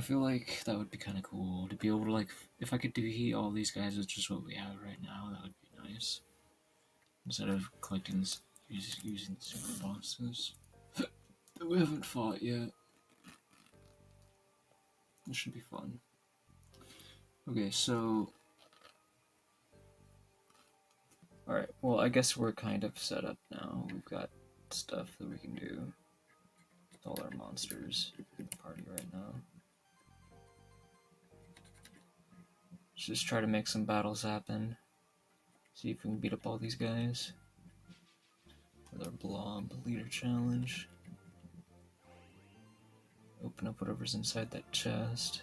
feel like that would be kind of cool to be able to, like, if I could defeat all these guys with just what we have right now, that would be nice. Instead of collecting this, using the super bosses that we haven't fought yet. This should be fun. Okay, so... Alright, well, I guess we're kind of set up now. We've got stuff that we can do with all our monsters in the party right now. Let's just try to make some battles happen. See if we can beat up all these guys with our Blob Leader challenge. Open up whatever's inside that chest.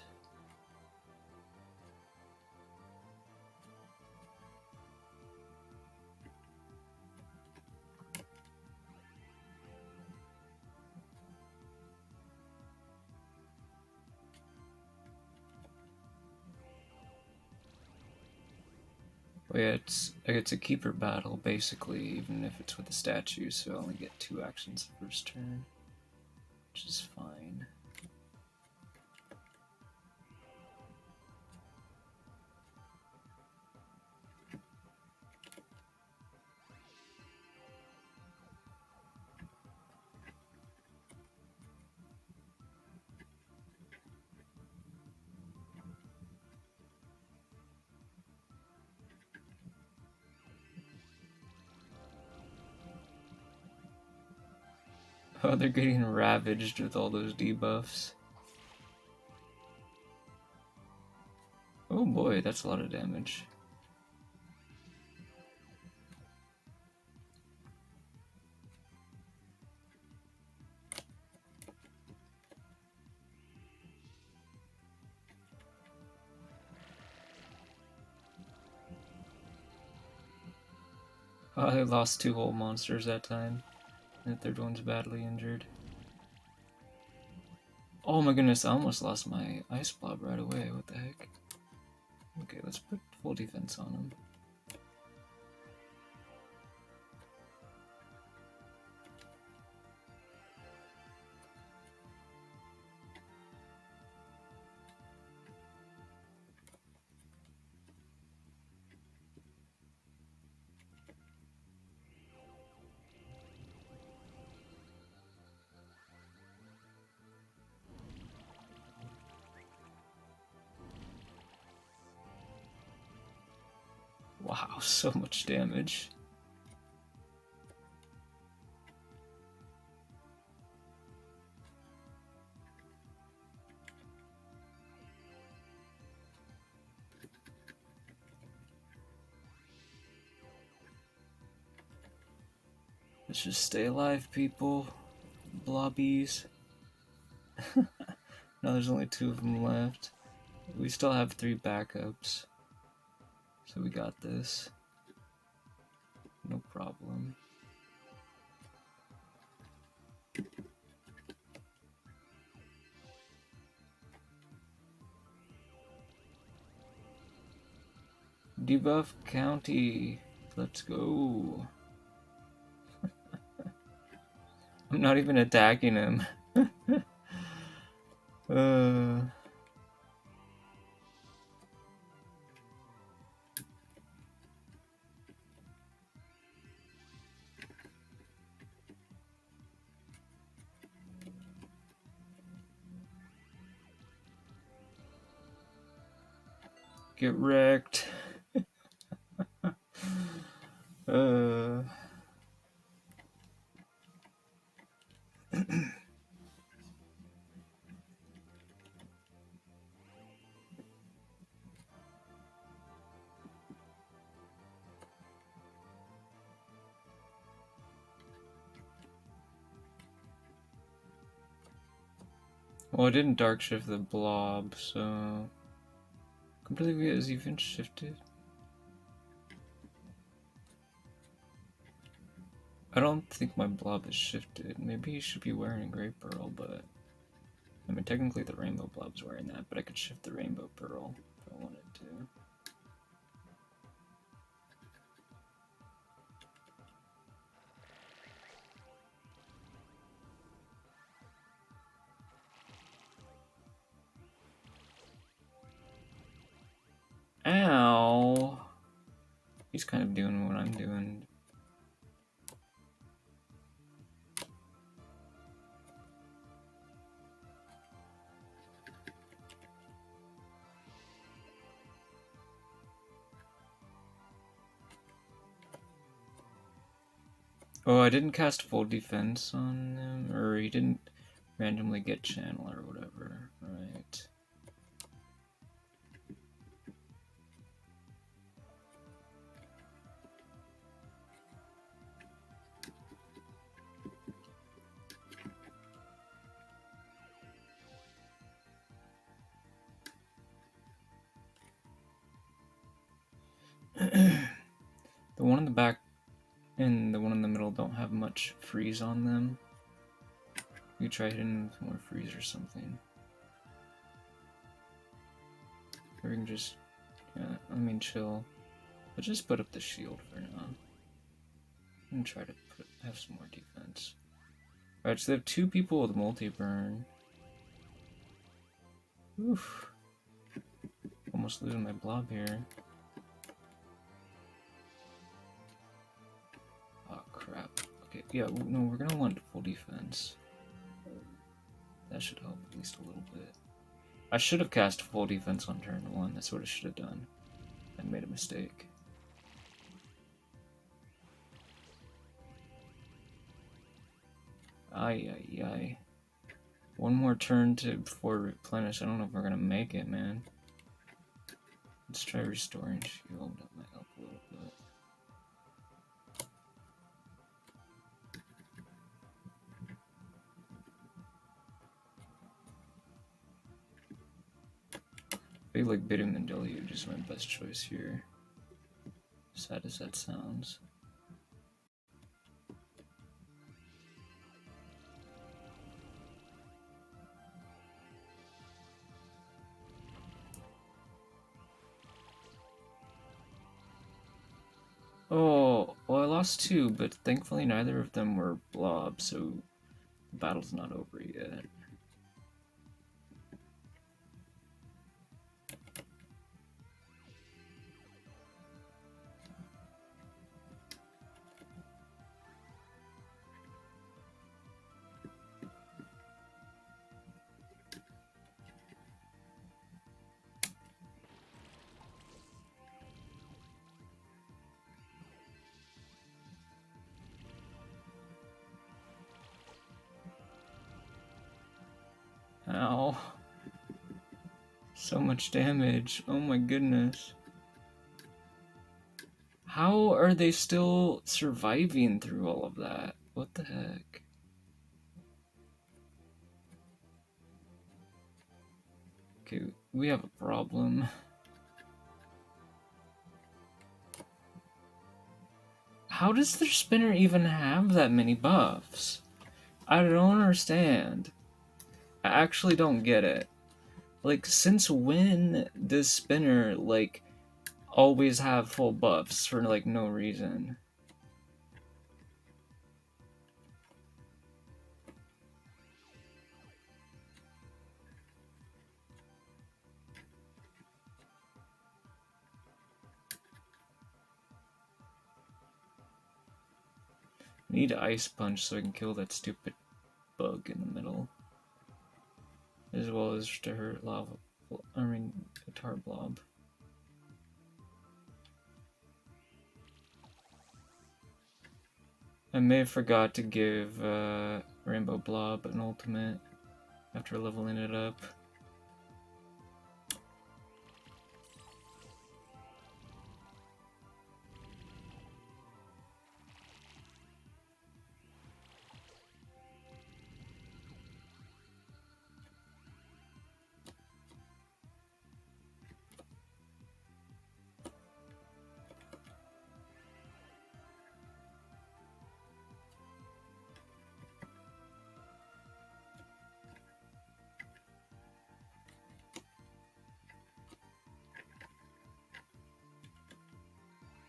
Oh yeah, it's a keeper battle basically, even if it's with a statue, so I only get 2 actions the first turn, which is fine. Oh, they're getting ravaged with all those debuffs. Oh boy, that's a lot of damage. Oh, they lost 2 whole monsters that time. And the third one's badly injured. Oh my goodness, I almost lost my ice blob right away. What the heck? Okay, let's put full defense on him. Wow, so much damage. Let's just stay alive, people. Blobbies. Now there's only 2 of them left. We still have 3 backups. So we got this. No problem. Debuff County. Let's go. I'm not even attacking him. Get wrecked. Well, I didn't dark shift the blob, so completely is even shifted. I don't think my blob is shifted. Maybe he should be wearing a gray pearl, but I mean technically the rainbow blob's wearing that, but I could shift the rainbow pearl if I wanted to. He's kind of doing what I'm doing. Oh, I didn't cast full defense on him, or he didn't randomly get channel or whatever. Right. The one in the back and the one in the middle don't have much freeze on them. You try hitting with more freeze or something. Or you can just, yeah, I mean chill. But just put up the shield for now. And try to have some more defense. Alright, so they have 2 people with multi-burn. Oof. Almost losing my blob here. Oh crap. Okay, yeah, no, we're gonna want full defense. That should help at least a little bit. I should have cast full defense on turn 1. That's what I should have done. I made a mistake. Ay, ay, ay. One more turn before replenish. I don't know if we're gonna make it, man. Let's try restoring shield. That might help a little bit. I feel like bidding and deluge is my best choice here. Sad as that sounds. Oh, well I lost 2, but thankfully neither of them were blobs, so the battle's not over yet. Ow. So much damage. Oh my goodness. How are they still surviving through all of that? What the heck? Okay, we have a problem. How does their spinner even have that many buffs? I don't understand. I actually don't get it. Like, since when does spinner, like, always have full buffs for, like, no reason? I need Ice Punch so I can kill that stupid bug in the middle. As well as to hurt lava. I mean, a tar blob. I may have forgot to give Rainbow Blob an ultimate after leveling it up.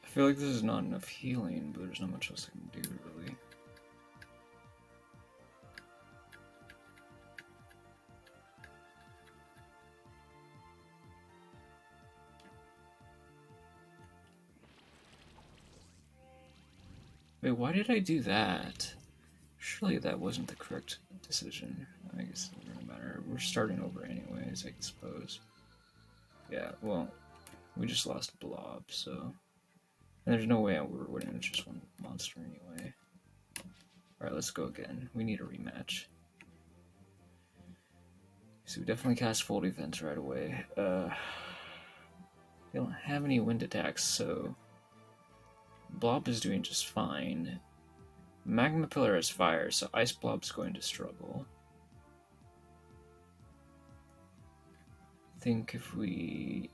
I feel like this is not enough healing, but there's not much else I can do, really. Wait, why did I do that? Surely that wasn't the correct decision. I guess it doesn't matter. We're starting over anyways, I suppose. Yeah, well, we just lost Blob, so... And there's no way we're winning with just one monster anyway. Alright, let's go again. We need a rematch. So we definitely cast full defense right away. They don't have any wind attacks, so... Blob is doing just fine. Magma Pillar has fire, so Ice Blob's going to struggle. I think if we...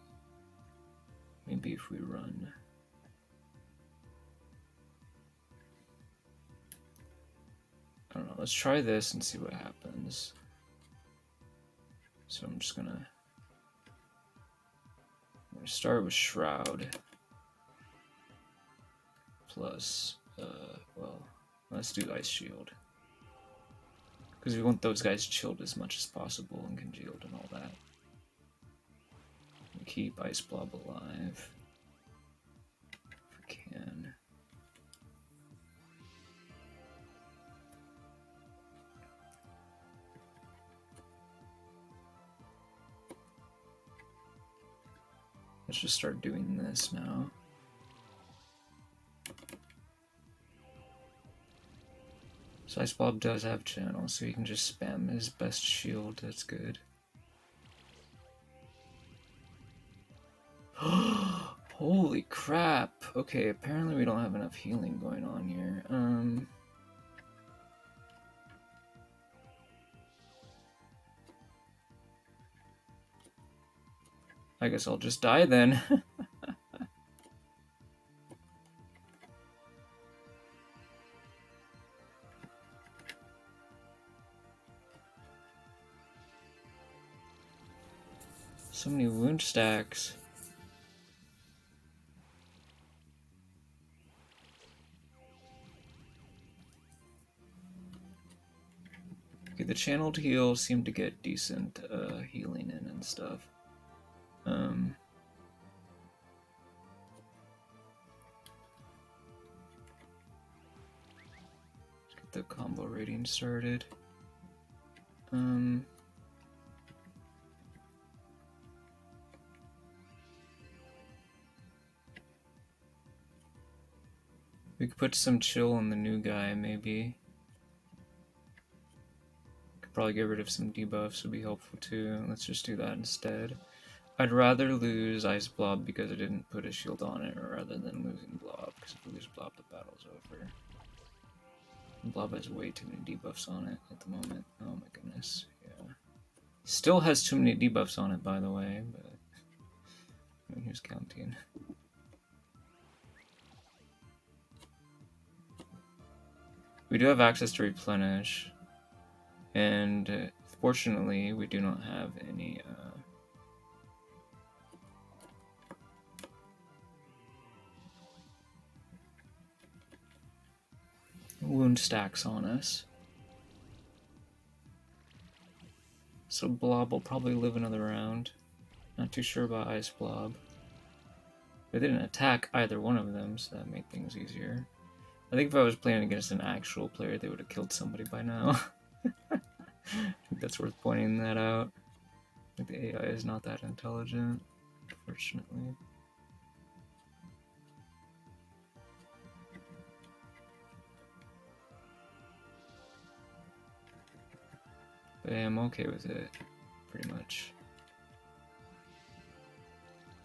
Maybe if we run... I don't know, let's try this and see what happens. So I'm just gonna start with Shroud. Plus, well, let's do Ice Shield. Because we want those guys chilled as much as possible and congealed and all that. And keep Ice Blob alive. If we can. Let's just start doing this now. So Ice Blob does have channel, so he can just spam his best shield. That's good. Holy crap! Okay, apparently we don't have enough healing going on here. I guess I'll just die then. So many wound stacks. Okay, the channeled heals seem to get decent healing in and stuff. Let's get the combo rating started. We could put some chill on the new guy, maybe. Could probably get rid of some debuffs, would be helpful too. Let's just do that instead. I'd rather lose Ice Blob because I didn't put a shield on it, rather than losing Blob, because if we lose Blob, the battle's over. Blob has way too many debuffs on it at the moment. Oh my goodness, yeah. Still has too many debuffs on it, by the way, but... I mean, who's counting? We do have access to replenish, and fortunately, we do not have any wound stacks on us. So Blob will probably live another round. Not too sure about Ice Blob. They didn't attack either one of them, so that made things easier. I think if I was playing against an actual player, they would have killed somebody by now. I think that's worth pointing that out. Like, the AI is not that intelligent, unfortunately. But yeah, I'm okay with it, pretty much.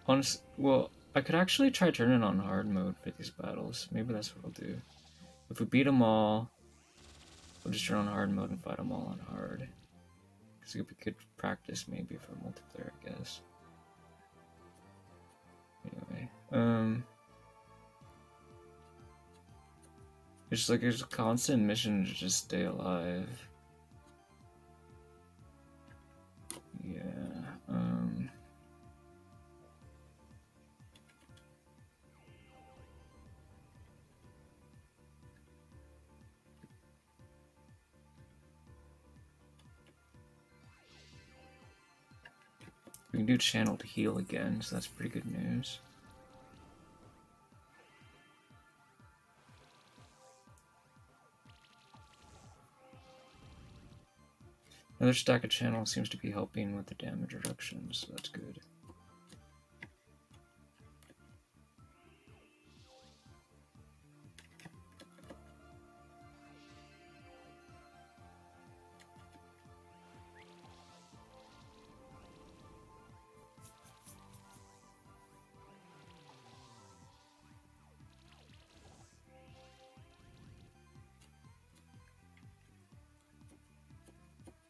Honestly, well, I could actually try turning on hard mode for these battles. Maybe that's what I'll do. If we beat them all, we'll just turn on hard mode and fight them all on hard. Because we could practice maybe for multiplayer, I guess. Anyway, it's like there's a constant mission to just stay alive. Yeah, we can do channel to heal again, so that's pretty good news. Another stack of channel seems to be helping with the damage reduction, so that's good.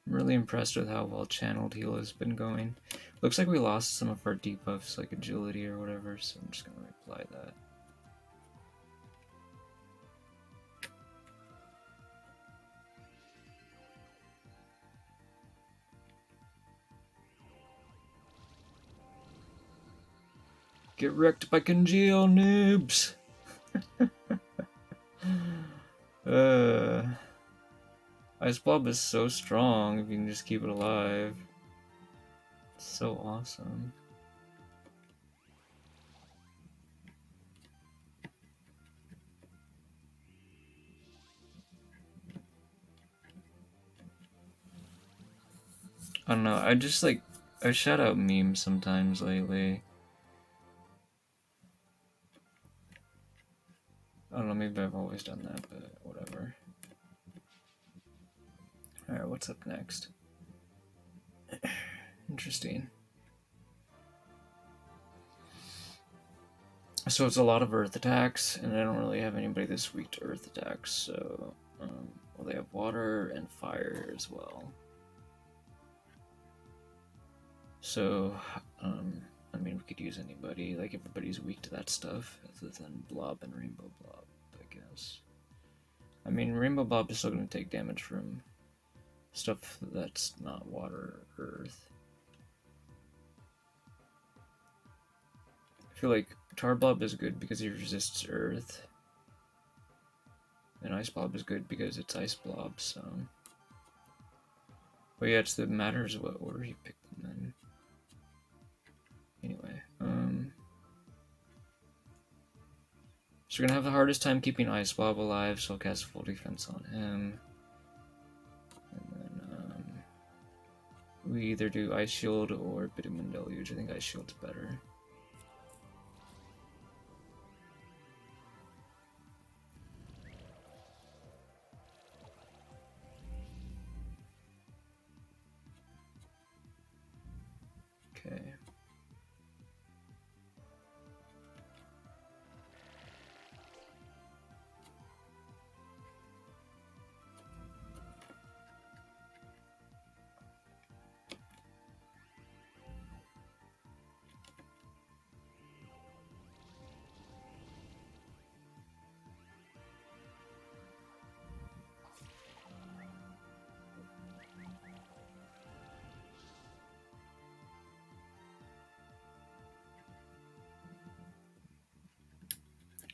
I'm really impressed with how well channeled heal has been going. Looks like we lost some of our debuffs, like agility or whatever, so I'm just gonna apply that. Get wrecked by congeal, noobs! Ice Blob is so strong if you can just keep it alive. It's so awesome. I don't know, I shout out memes sometimes lately. I don't know, maybe I've always done that, but whatever. Alright, what's up next? Interesting. So it's a lot of earth attacks, and I don't really have anybody that's weak to earth attacks, so... well, they have water and fire as well. So, I mean, we could use anybody, like everybody's weak to that stuff, other than Blob and Rainbow Blob, I guess. I mean, Rainbow Blob is still going to take damage from stuff that's not water or earth. I feel like Tar Blob is good because he resists earth. And Ice Blob is good because it's Ice Blob, so... But yeah, it matters what order you pick them in. Anyway, so we're gonna have the hardest time keeping Ice Blob alive, so I'll cast full defense on him. And then, we either do Ice Shield or Bitumen Deluge. I think Ice Shield's better. Okay.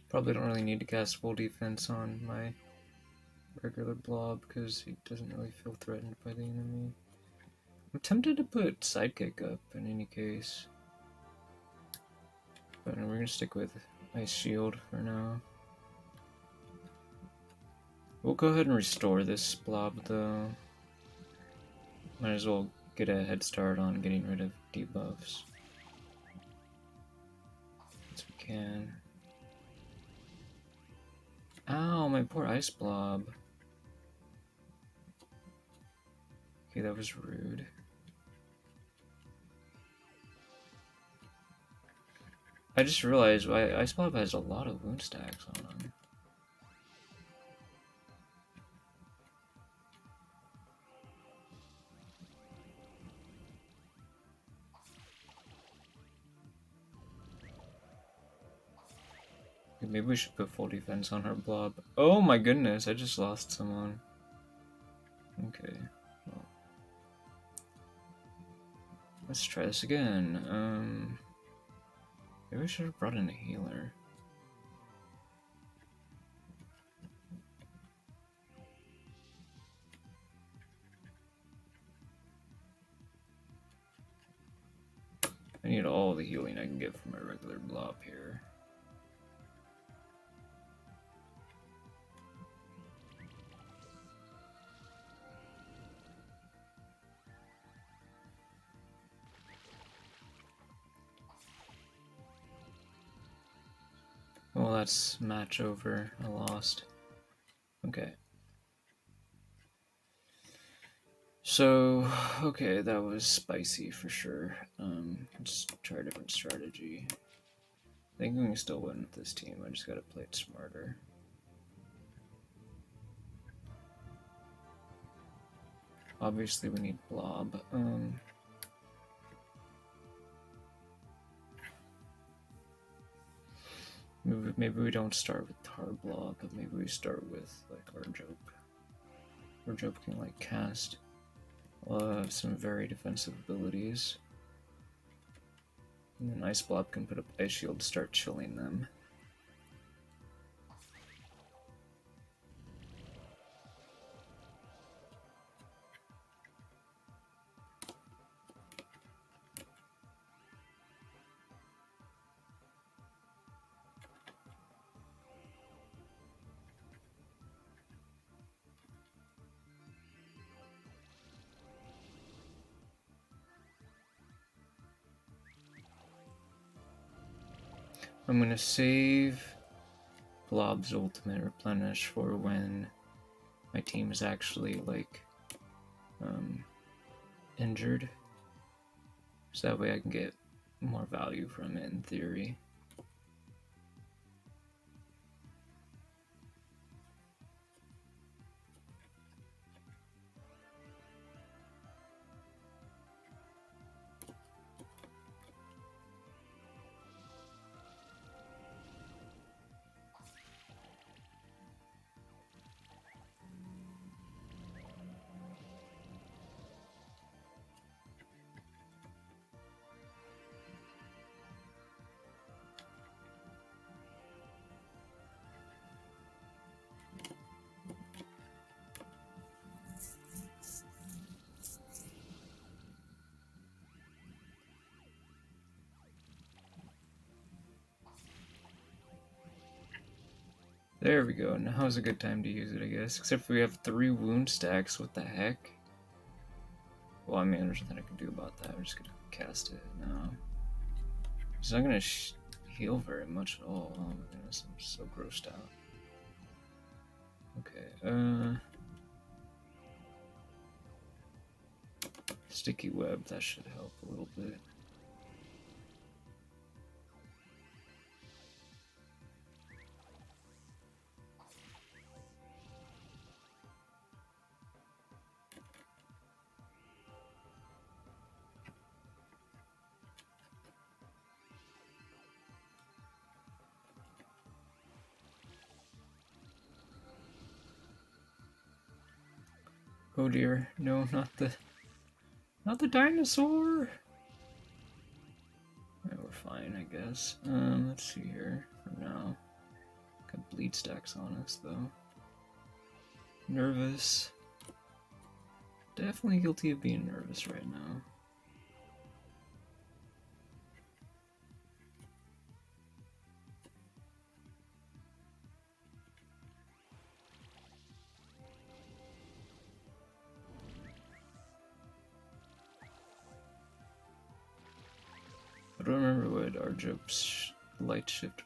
Probably don't really need to cast full defense on my regular Blob because he doesn't really feel threatened by the enemy. I'm tempted to put Sidekick up in any case. But we're gonna stick with Ice Shield for now. We'll go ahead and restore this Blob though. Might as well get a head start on getting rid of debuffs. As we can. Ow, my poor Ice Blob. Okay, that was rude. I just realized why Ice Blob has a lot of wound stacks on him. Maybe we should put full defense on her Blob. Oh my goodness, I just lost someone. Okay. Well, let's try this again. Maybe we should have brought in a healer. I need all the healing I can get from my regular Blob here. well, that's match over. I lost. Okay. So, okay, that was spicy for sure. Let's try a different strategy. I think we can still win with this team. I just gotta play it smarter. Obviously, we need Blob. Maybe we don't start with hard Blob, but maybe we start with like our joke. Our joke can like cast some very defensive abilities. And then Ice Blob can put up Ice Shield to start chilling them. I'm gonna save Blob's ultimate replenish for when my team is actually like injured, so that way I can get more value from it in theory. There we go. Now's a good time to use it, I guess. Except for we have 3 wound stacks. What the heck? Well, I mean, there's nothing I can do about that. I'm just gonna cast it now. It's not gonna heal very much at all. Oh my goodness, I'm so grossed out. Okay, sticky web, that should help a little bit. Oh dear, no, not the dinosaur! Yeah, we're fine, I guess. Let's see here for now. Got bleed stacks on us, though. Nervous. Definitely guilty of being nervous right now. I don't remember what our joke's light shift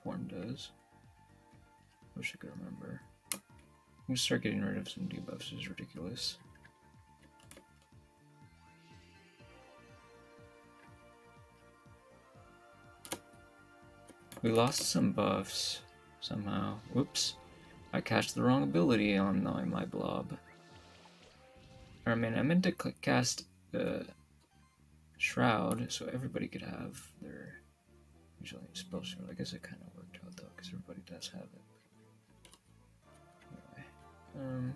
form does. Wish I could remember. I'm gonna start getting rid of some debuffs. This is ridiculous. We lost some buffs somehow. Whoops. I cast the wrong ability on my blob. Or, I mean, I meant to cast Shroud so everybody could have their usually spell shield. I guess it kind of worked out though, because everybody does have it. Anyway,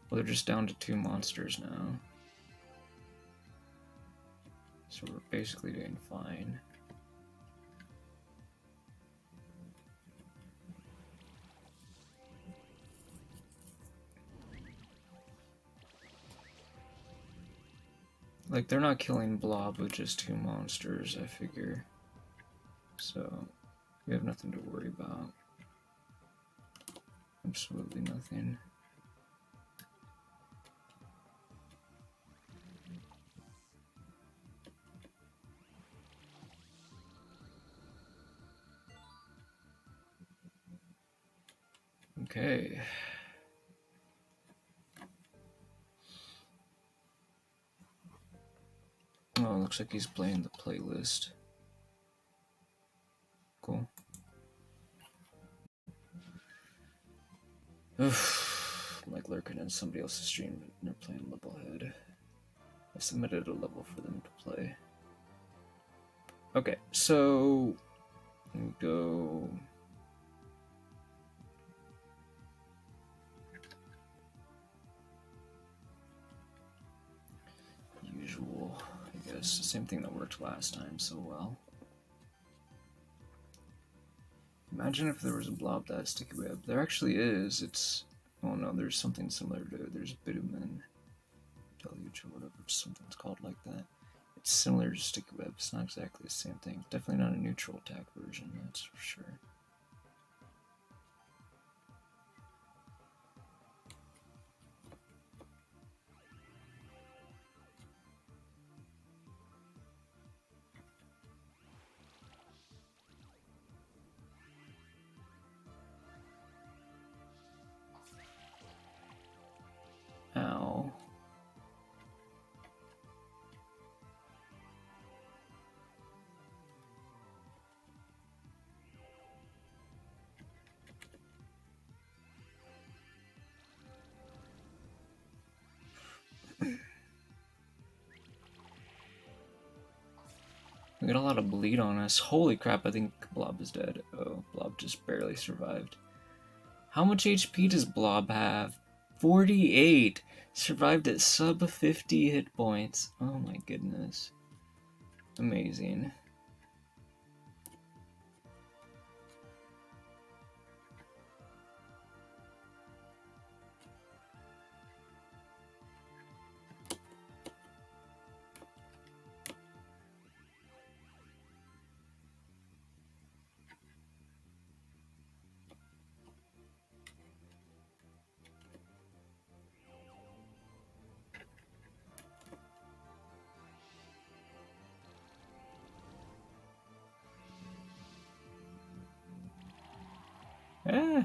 well, they're just down to 2 monsters now, so we're basically doing fine. Like, they're not killing Blob with just 2 monsters, I figure. So, we have nothing to worry about. Absolutely nothing. Okay. Oh, looks like he's playing the playlist. Cool. Like lurking in somebody else's stream and they're playing Levelhead. I submitted a level for them to play. Okay, so we go. Usual, I guess. The same thing that worked last time so well. Imagine if there was a blob that has sticky web. There actually is. It's. Oh no, there's something similar to it. There's bitumen deluge or whatever. Something's called like that. It's similar to sticky web. It's not exactly the same thing. Definitely not a neutral attack version, that's for sure. Ow. We got a lot of bleed on us. Holy crap, I think Blob is dead. Oh, Blob just barely survived. How much HP does Blob have? 48! Survived at sub 50 hit points. Oh my goodness. Amazing. Eh.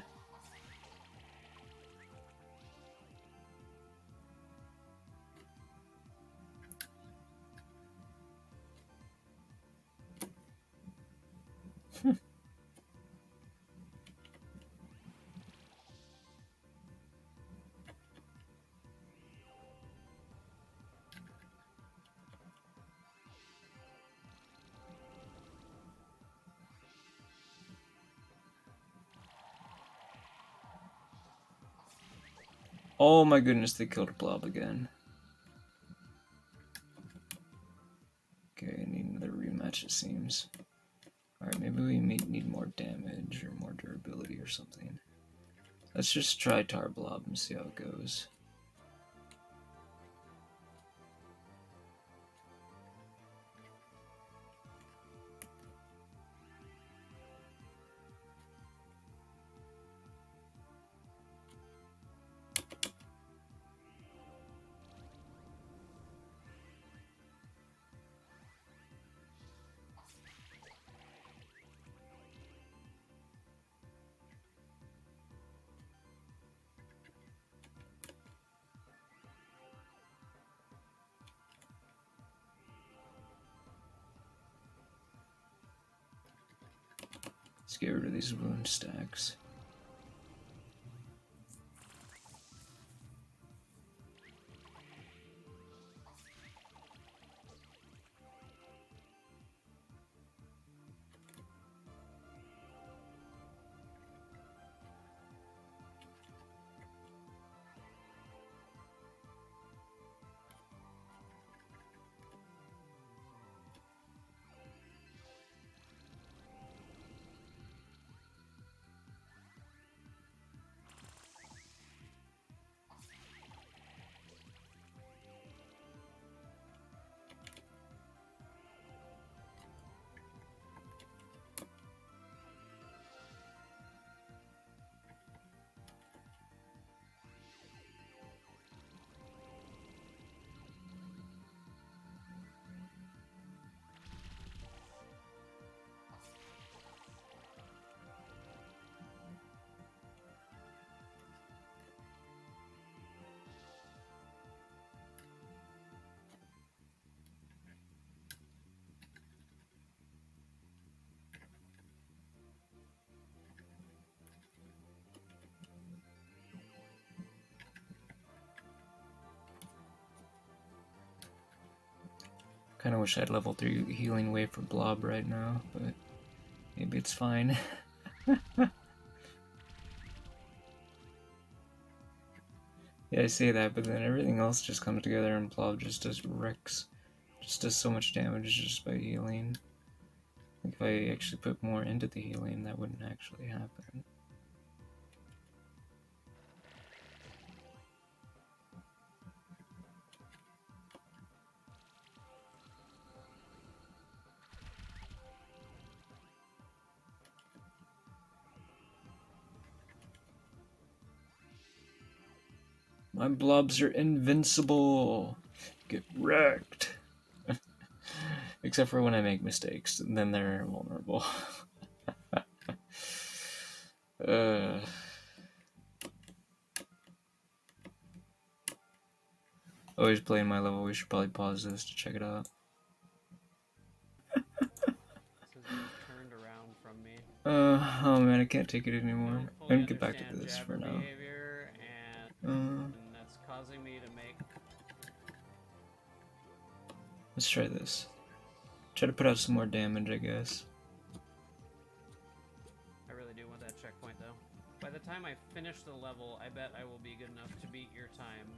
Oh my goodness, they killed Blob again. Okay, I need another rematch, it seems. Alright, maybe we need more damage or more durability or something. Let's just try Tar Blob and see how it goes. Let's get rid of these wound stacks. Kinda wish I had level 3 healing wave for Blob right now, but maybe it's fine. Yeah, I say that, but then everything else just comes together and Blob just does wrecks. Just does so much damage just by healing. Like if I actually put more into the healing, that wouldn't actually happen. My blobs are invincible! Get wrecked! Except for when I make mistakes, then they're vulnerable. Always playing my level, we should probably pause this to check it out. Turned around from me. Oh man, I can't take it anymore. I'm gonna get back to this for now. And that's causing me to make... Let's try this. Try to put out some more damage, I guess. I really do want that checkpoint, though. By the time I finish the level, I bet I will be good enough to beat your time.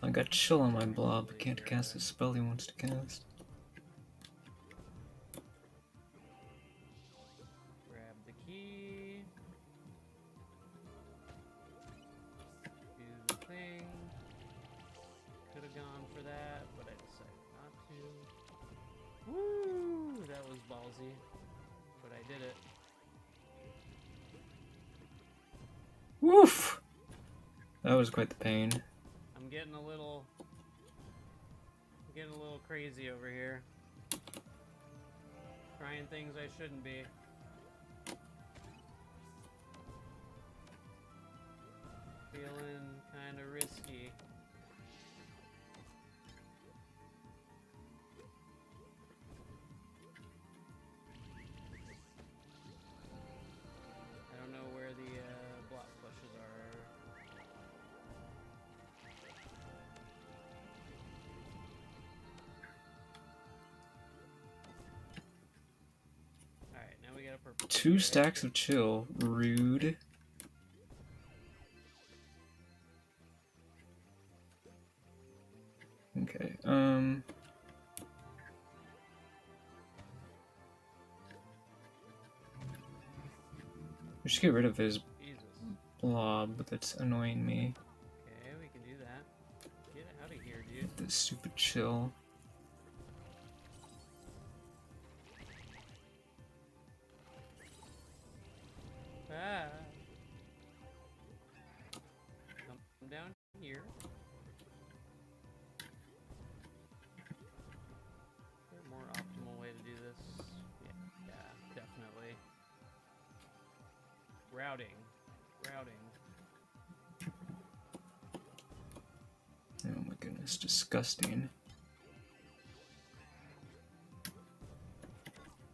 I got chill on my blob, can't cast the spell he wants to cast. Grab the key. Do the thing. Could have gone for that, but I decided not to. Woo! That was ballsy. But I did it. Woof! That was quite the pain. I'm getting a little crazy over here. Trying things I shouldn't be. Feeling kind of risky. I don't know where the block flushes are. Alright, now we got a purple. 2 stacks of chill. Rude. Okay, we should get rid of his blob, that's annoying me. Okay, we can do that. Get out of here, dude. This stupid chill. Ah. Come down here. Is there a more optimal way to do this? Yeah, definitely. Routing. Oh my goodness, disgusting.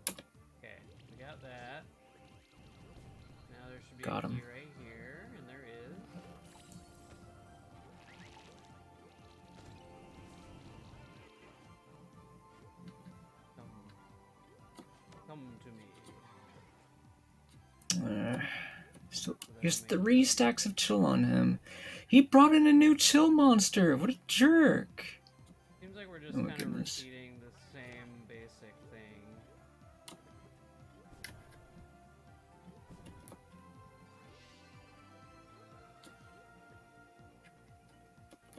Okay, we got that. Now there should be Got a him. key right here, and there is. Come to me. So there's 3 stacks of chill on him. He brought in a new chill monster. What a jerk. Seems like we're just Oh my kind of goodness. repeating the same basic thing.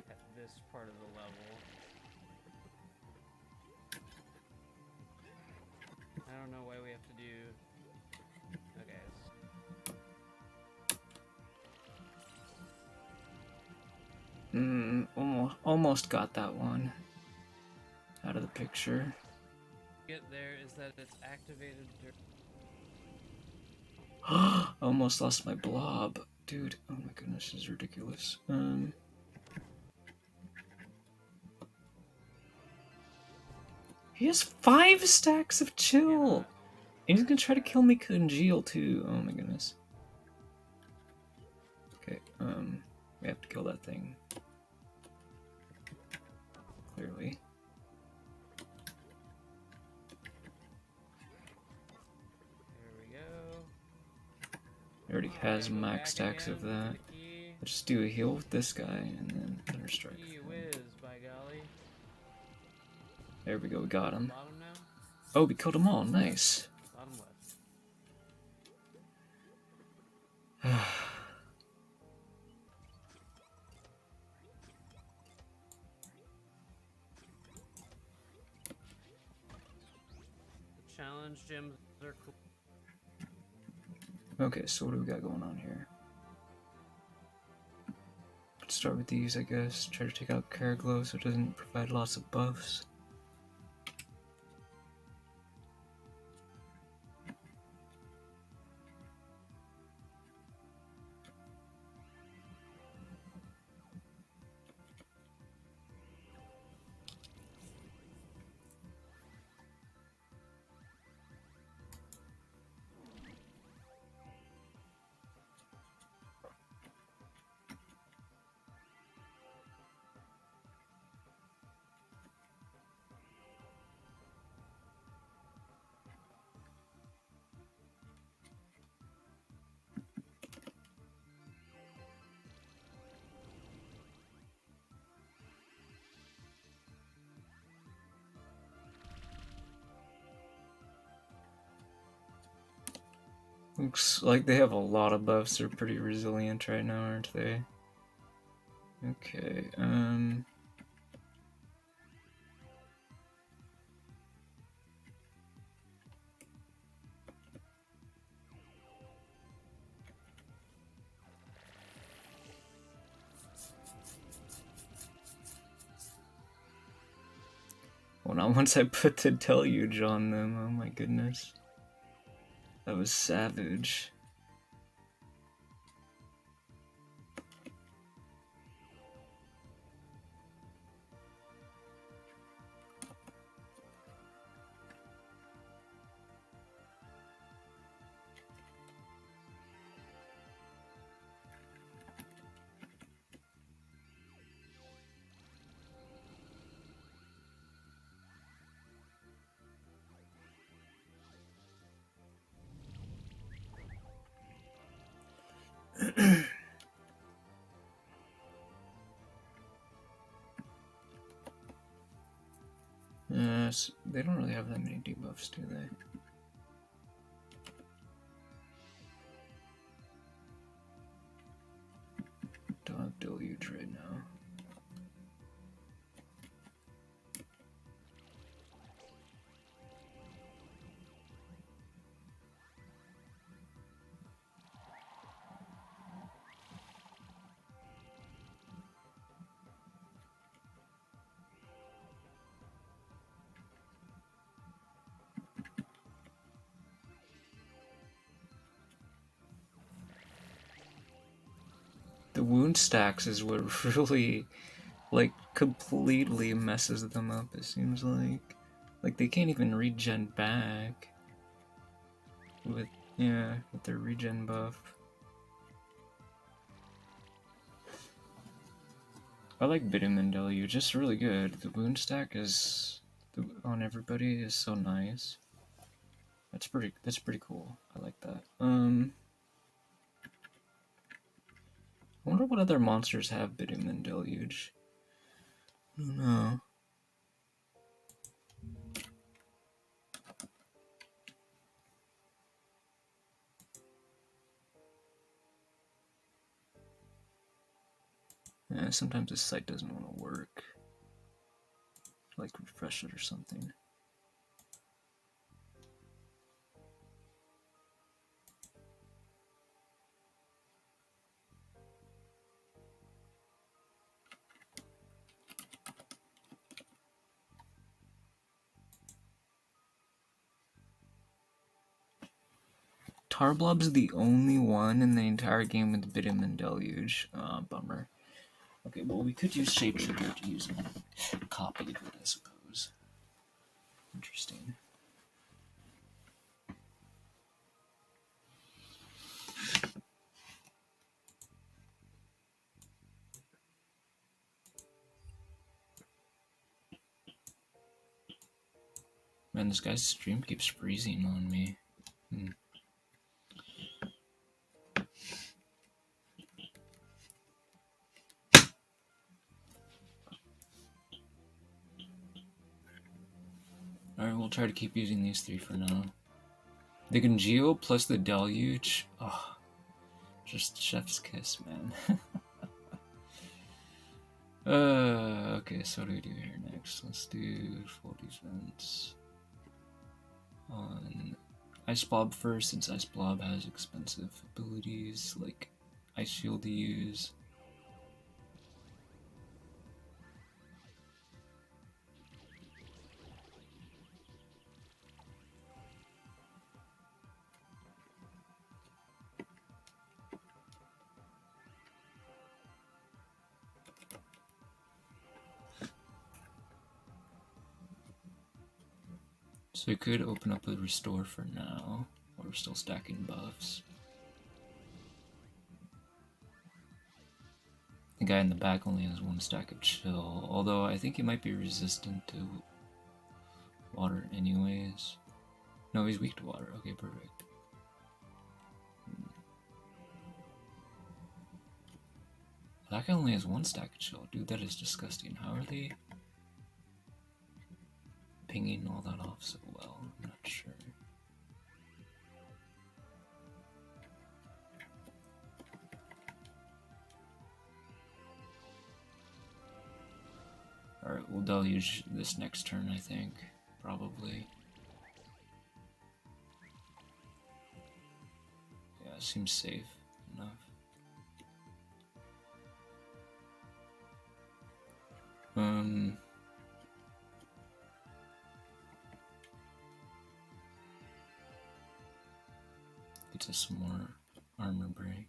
At this part of the level. I don't know why we have to do... Okay. Almost got that one out of the picture. Get there is that it's activated. I almost lost my blob. Dude, oh my goodness, this is ridiculous. He has 5 stacks of chill! And he's gonna try to kill me congeal too. Oh my goodness. Okay, we have to kill that thing. Clearly. There we go. He already has Go max back stacks again of for that. the key. Let's just do a heal with this guy and then Thunder Strike. Gee whiz, by golly. There we go, we got him. Bottom now? Oh, we killed them all, nice. Bottom left. The challenge gyms are cool. Okay, so what do we got going on here? Let's start with these, I guess. Try to take out Caraglow so it doesn't provide lots of buffs. Looks like they have a lot of buffs. They're pretty resilient right now, aren't they? Okay, well, not once I put the deluge on them, oh my goodness. That was savage. So they don't really have that many debuffs, do they? Don't have deluge right now. The wound stacks is what really, like, completely messes them up, it seems like. Like, they can't even regen back. With their regen buff. I like Bitumen Deluge, it's really good. The wound stack is on everybody is so nice. That's pretty cool. I like that. I wonder what other monsters have Bitumen Deluge. I don't know. Yeah, sometimes this site doesn't want to work. Like refresh it or something. Tarblob's the only one in the entire game with Biddim and Deluge. Bummer. Okay, well, we could use Shape Trigger to use a copy of it, I suppose. Interesting. Man, this guy's stream keeps freezing on me. Alright, we'll try to keep using these three for now. The Gangeo plus the Deluge. Oh, just chef's kiss, man. Okay, so what do we do here next? Let's do full defense on Ice Blob first, since Ice Blob has expensive abilities like Ice Shield to use. So we could open up a restore for now, while we're still stacking buffs. The guy in the back only has one stack of chill, although I think he might be resistant to water anyways. No, he's weak to water. Okay, perfect. That guy only has one stack of chill. Dude, that is disgusting. How are they pinging all that off so well? I'm not sure. Alright, we'll deluge this next turn, I think. Probably. Yeah, seems safe enough. Gets us some more armor break.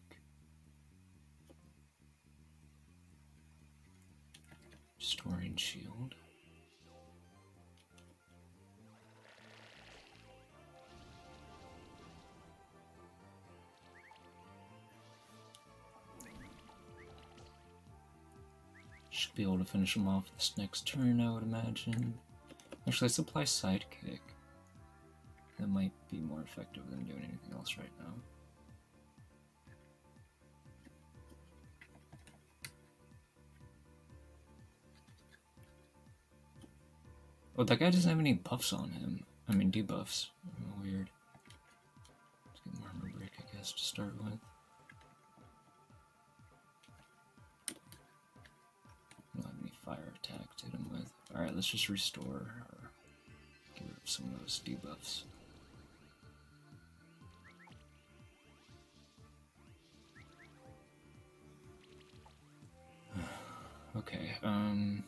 Storing shield. Should be able to finish him off this next turn, I would imagine. Actually, let's apply Sidekick. That might be more effective than doing anything else right now. Oh, that guy doesn't have any buffs on him. I mean, debuffs. Oh, weird. Let's get more armor break, I guess, to start with. Don't have any fire attack to hit him with. Alright, let's just restore or get rid of some of those debuffs. Okay, one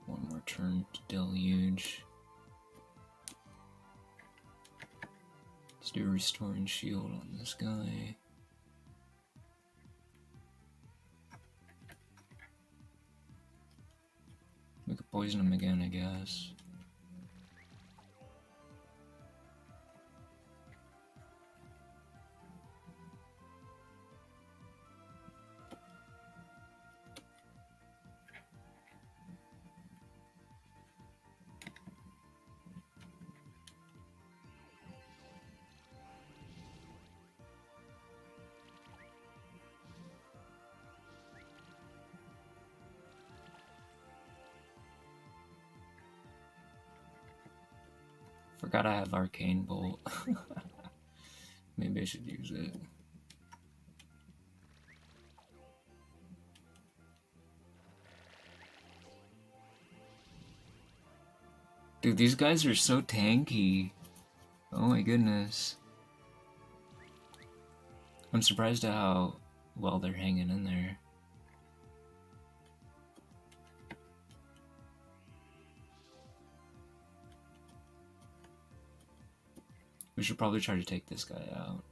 more turn to deluge. Let's do a restoring shield on this guy. We could poison him again, I guess. Forgot I have Arcane Bolt. Maybe I should use it. Dude, these guys are so tanky. Oh my goodness. I'm surprised at how well they're hanging in there. should probably try to take this guy out.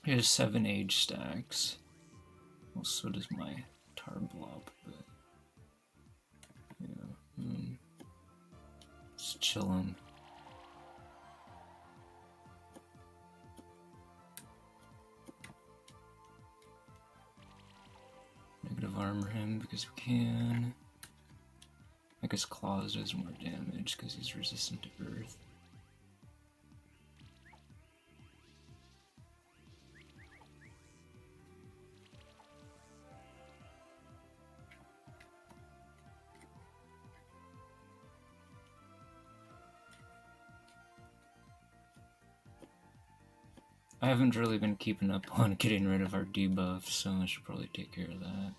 Here's 7 age stacks. Well, so does my tar blob, but yeah, just chilling. Negative armor him because we can. I guess claws does more damage because he's resistant to earth. I haven't really been keeping up on getting rid of our debuffs, so I should probably take care of that.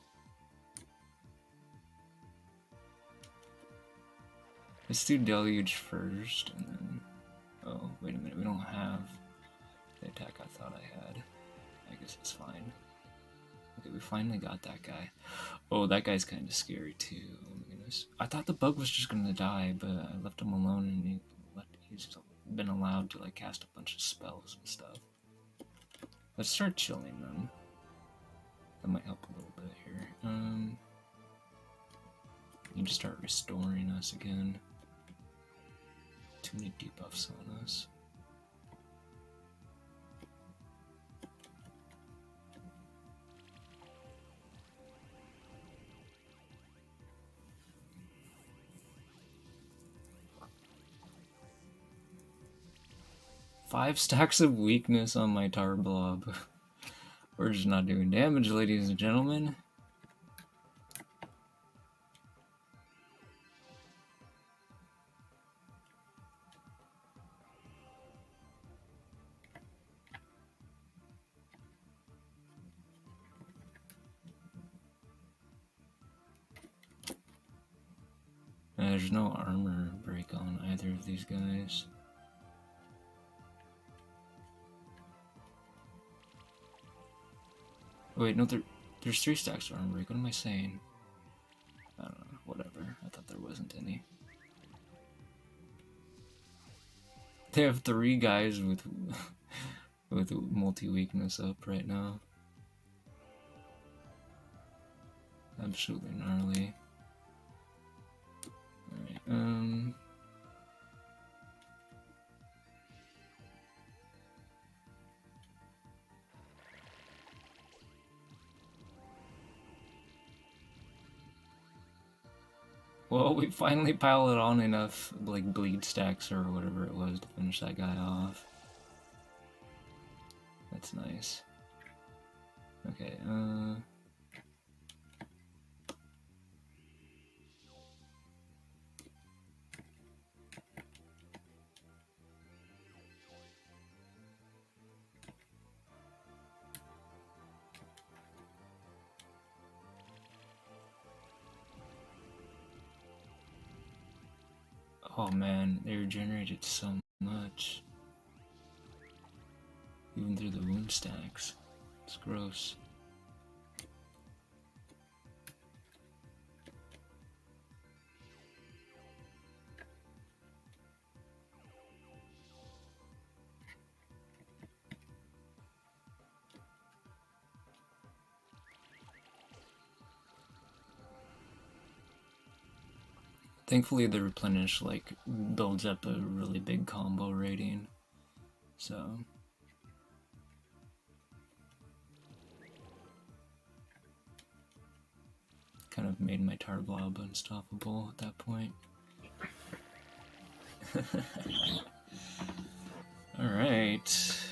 Let's do Deluge first, and then... Oh, wait a minute, we don't have the attack I thought I had. I guess it's fine. Okay, we finally got that guy. Oh, that guy's kind of scary too. Oh my goodness. I thought the bug was just gonna die, but I left him alone, and he's been allowed to like cast a bunch of spells and stuff. Let's start chilling them. That might help a little bit here. Need to start restoring us again. Too many debuffs on us. Five stacks of weakness on my tar blob. We're just not doing damage, ladies and gentlemen. There's no armor break on either of these guys. Wait, no, there's 3 stacks of armor break. What am I saying? I don't know. Whatever. I thought there wasn't any. They have 3 guys with with multi-weakness up right now. Absolutely gnarly. Alright, well, we finally piled on enough, like, bleed stacks or whatever it was to finish that guy off. That's nice. Okay, oh man, they regenerated so much. Even through the wound stacks. It's gross. Thankfully the replenish like builds up a really big combo rating. So kind of made my tar blob unstoppable at that point. Alright.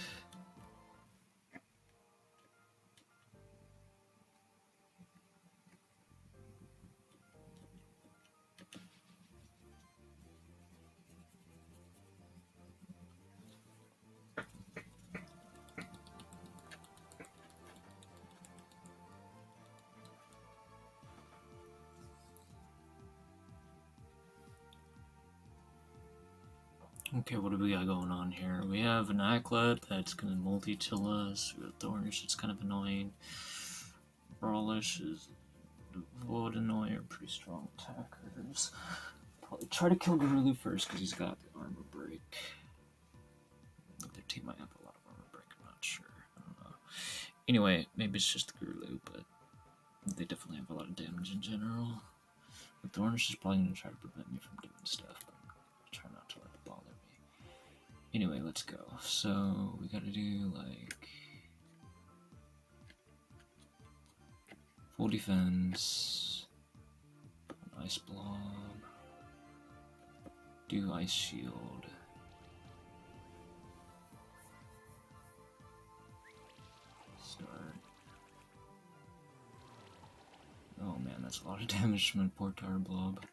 Okay, what do we got going on here? We have an Acklet that's gonna multi-till us. We have Thornish that's kind of annoying. Brawlish is would annoy or pretty strong attackers. Probably try to kill Garulu first because he's got the armor break. Their team might have a lot of armor break, I'm not sure. I don't know. Anyway, maybe it's just the Garulu, but they definitely have a lot of damage in general. The Thornish is probably going to try to prevent me from doing stuff, but I'm going to try not to let it bother me. Anyway, let's go. So, we gotta do, like, full defense, ice blob, do ice shield, start. Oh man, that's a lot of damage from my poor tar blob.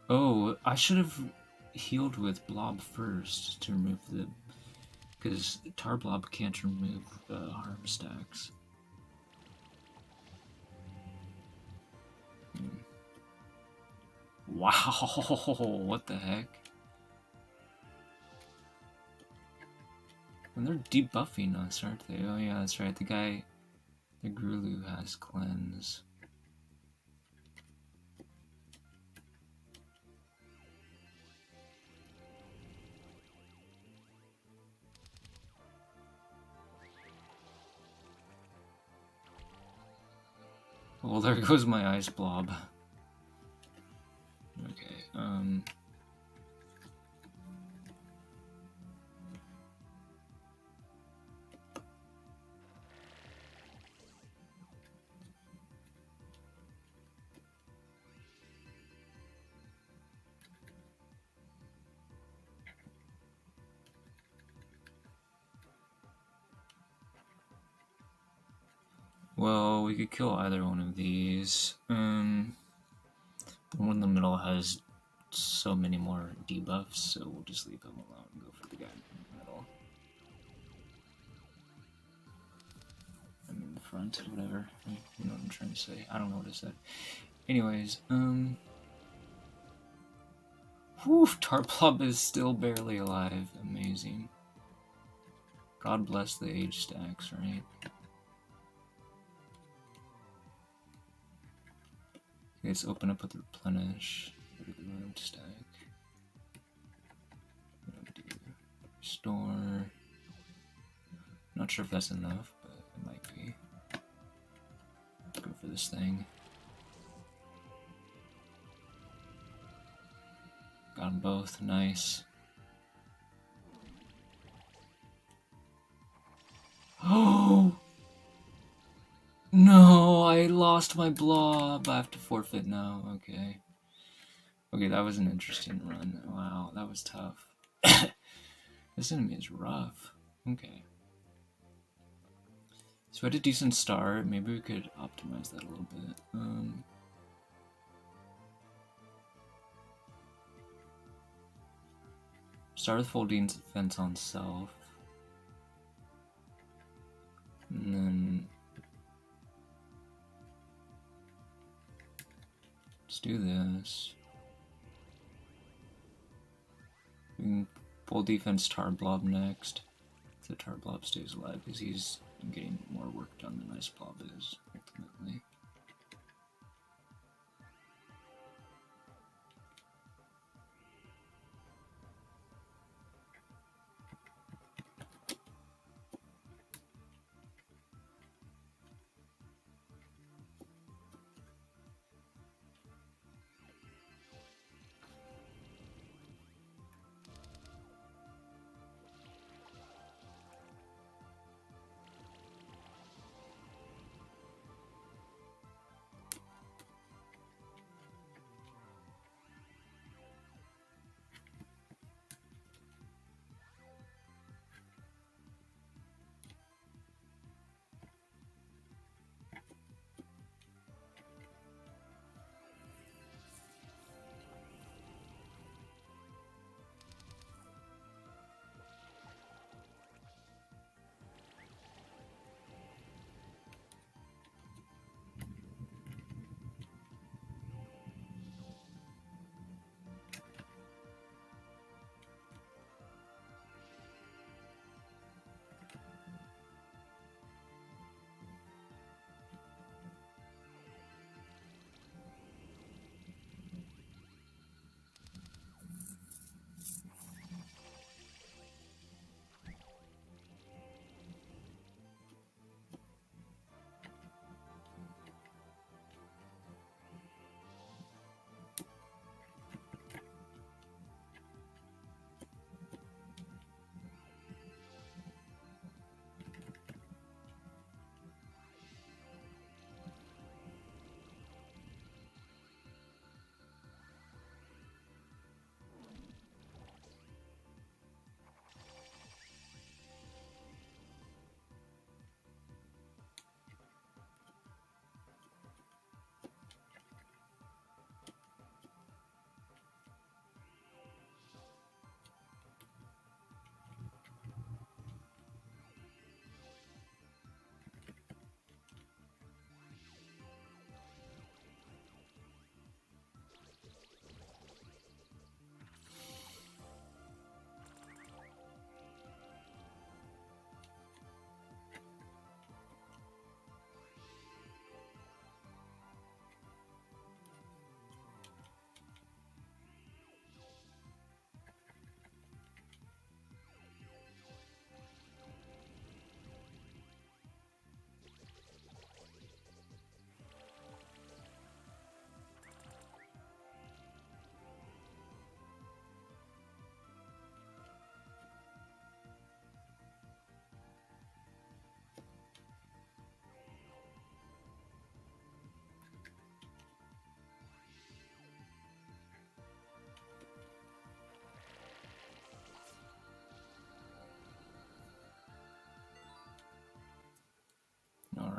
Oh, I should have healed with blob first to remove the... because tar blob can't remove harm stacks. Wow, what the heck? And they're debuffing us, aren't they? Oh yeah, that's right, the guy, the Grulu has cleanse. Well, there goes my ice blob. Okay, well, we could kill either one of these. The one in the middle has so many more debuffs, so we'll just leave him alone and go for the guy in the middle. I mean, the front, whatever. You know what I'm trying to say. I don't know what I said. Anyways, whew, Tarplob is still barely alive. Amazing. God bless the age stacks, right? Okay, let's open up with replenish. Go to the room stack. Do restore. Not sure if that's enough, but it might be. Let's go for this thing. Got them both, nice. Oh! No, I lost my blob. I have to forfeit now, okay. Okay, that was an interesting run. Wow, that was tough. This enemy is rough. Okay. So we had a decent start. Maybe we could optimize that a little bit. Start with full defense on self. And then... let's do this. We can full defense tar blob next. So tar blob stays alive because he's getting more work done than ice blob is, ultimately.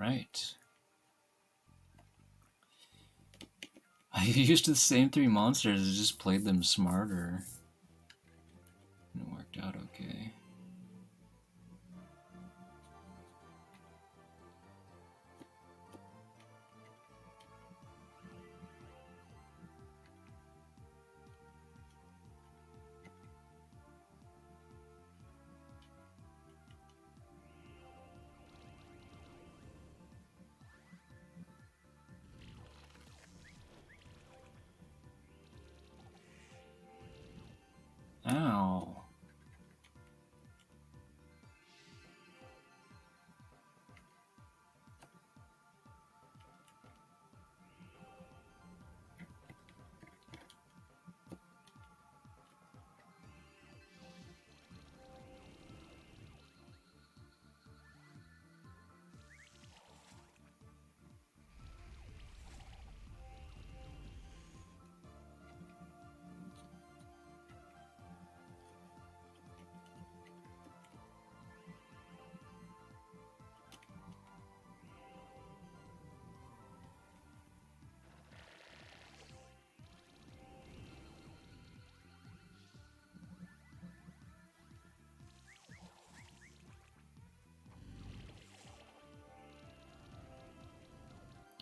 Alright. I used the same 3 monsters, I just played them smarter. And it worked out okay. Ow.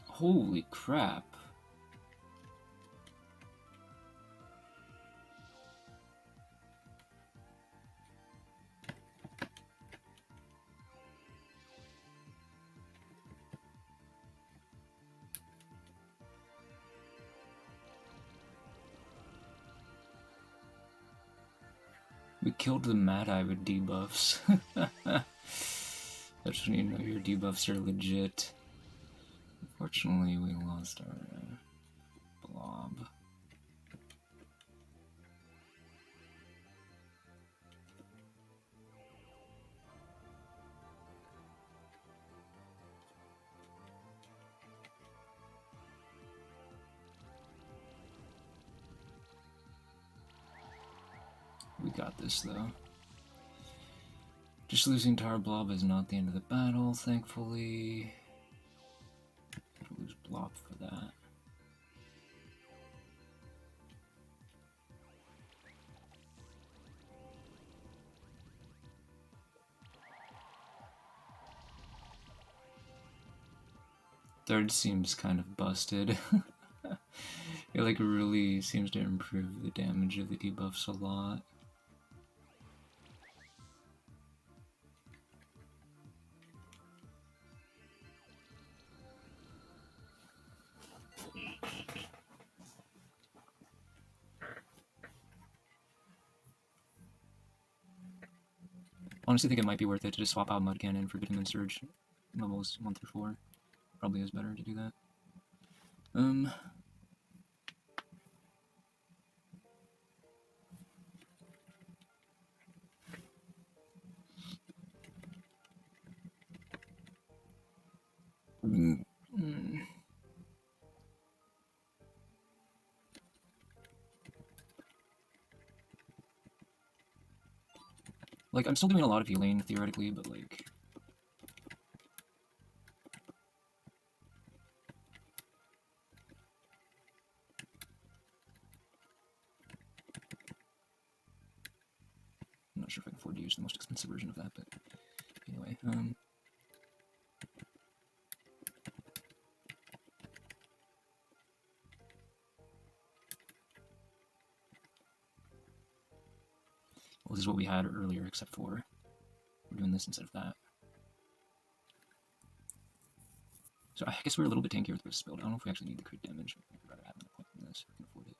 Holy crap. We killed the Mad Eye with debuffs. That's when you know your debuffs are legit. Unfortunately, we lost our blob. We got this though. Just losing to our blob is not the end of the battle, thankfully. I'll lose blob for that. Third seems kind of busted. It like really seems to improve the damage of the debuffs a lot. Honestly, I think it might be worth it to just swap out Mud Cannon for Vitamin Surge levels 1 through 4. Probably is better to do that. Like, I'm still doing a lot of healing, theoretically, but like... I'm not sure if I can afford to use the most expensive version of that, but anyway, well, this is what we had earlier, except for we're doing this instead of that. So I guess we're a little bit tankier with this build. I don't know if we actually need the crit damage. I'd rather have another point than this if we can afford it.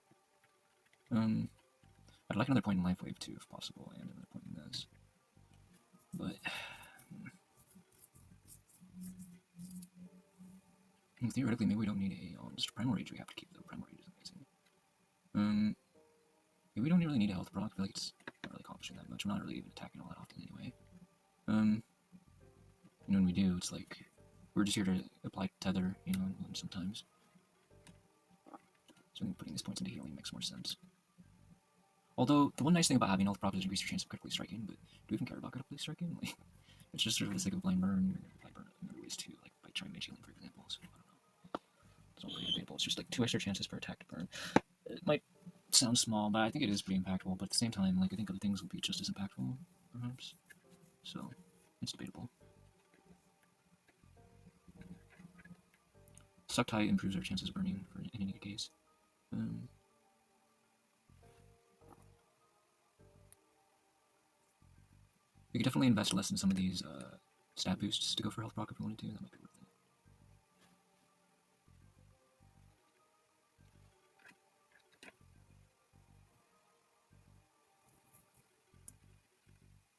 I'd like another point in Life Wave too, if possible, and another point in this. But theoretically, maybe we don't need a just Primal Rage. We have to keep though. Primal Rage is amazing. Maybe we don't really need a health proc. I feel like it's not really accomplishing that much. I'm not really even attacking all that often anyway. And when we do, it's like we're just here to apply tether, you know, and sometimes. So I think putting these points into healing makes more sense. Although, the one nice thing about having health prop is increase your chance of critically striking, but do we even care about critically striking? Like, it's just sort of the sake of blind burn. You're going to blind burn in other ways too, like by try maging them, for example. So I don't know. It's not really debatable. It's just like 2 extra chances per attack to burn. It might sound small, but I think it is pretty impactful. But at the same time, like I think other things will be just as impactful, perhaps. So it's debatable. Suck Tide improves our chances of burning in any case. We could definitely invest less in some of these stat boosts to go for health proc if we wanted to. That might be worth it.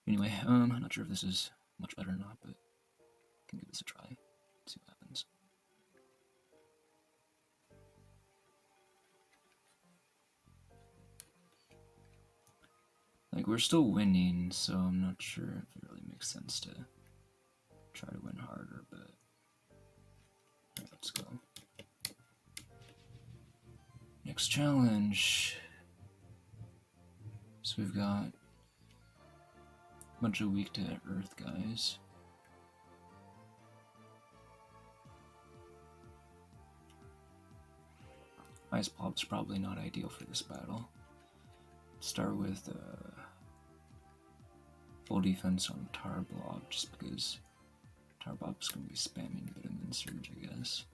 Anyway, I'm not sure if this is much better or not, but I can give this a try. See what happens. Like, we're still winning, so I'm not sure if it really makes sense to try to win harder, but alright, let's go. Next challenge. So we've got a bunch of weak to earth guys. Ice Blob's probably not ideal for this battle. Start with full defense on Tar Blob, just because Tar Blob's going to be spamming Vitamin Surge, I guess.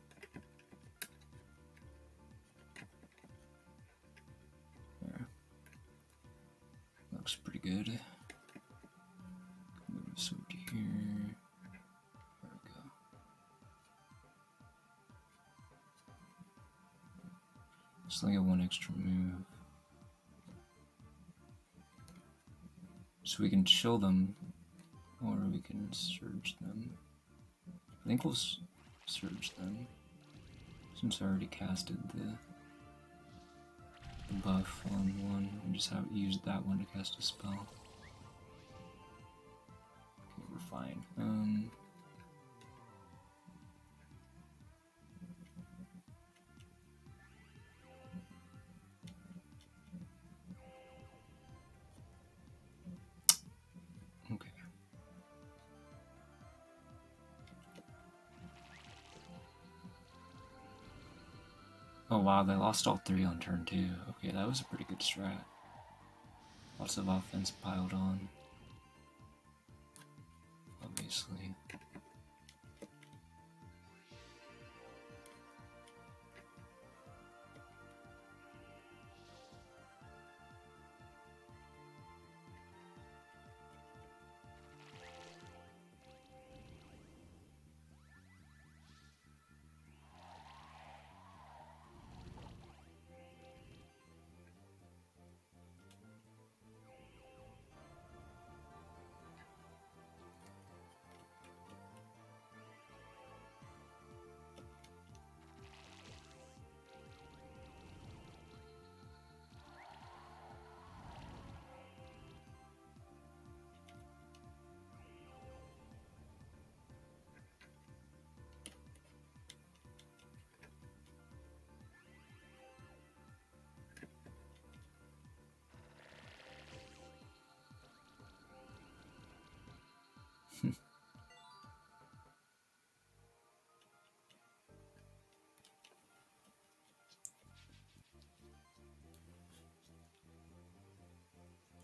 There. Looks pretty good. Move this over to here. There we go. Just only get one extra move. So we can chill them, or we can surge them. I think we'll surge them, since I already casted the buff on one. We just have used that one to cast a spell. Okay, we're fine. Okay. Oh wow, they lost all 3 on turn 2. Okay, that was a pretty good strat. Lots of offense piled on. Obviously.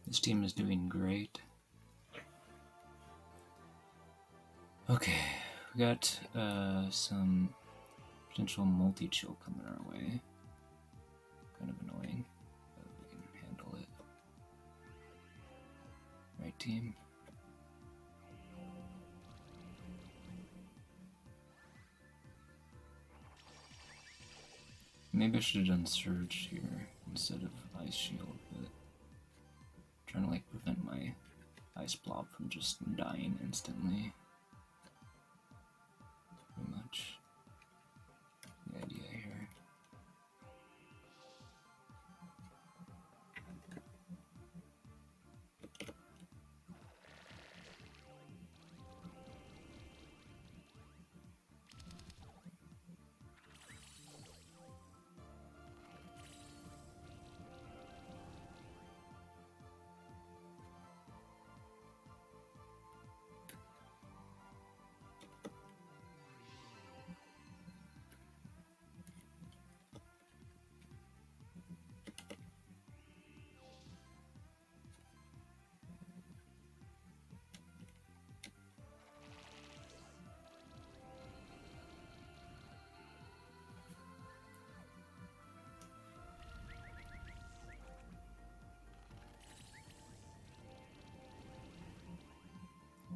This team is doing great. Okay, we got some potential multi-chill coming our way. Kind of annoying, but we can handle it. Right, team? Maybe I should have done Surge here instead of Ice Shield, but I'm trying to like prevent my Ice Blob from just dying instantly. Pretty much the idea here.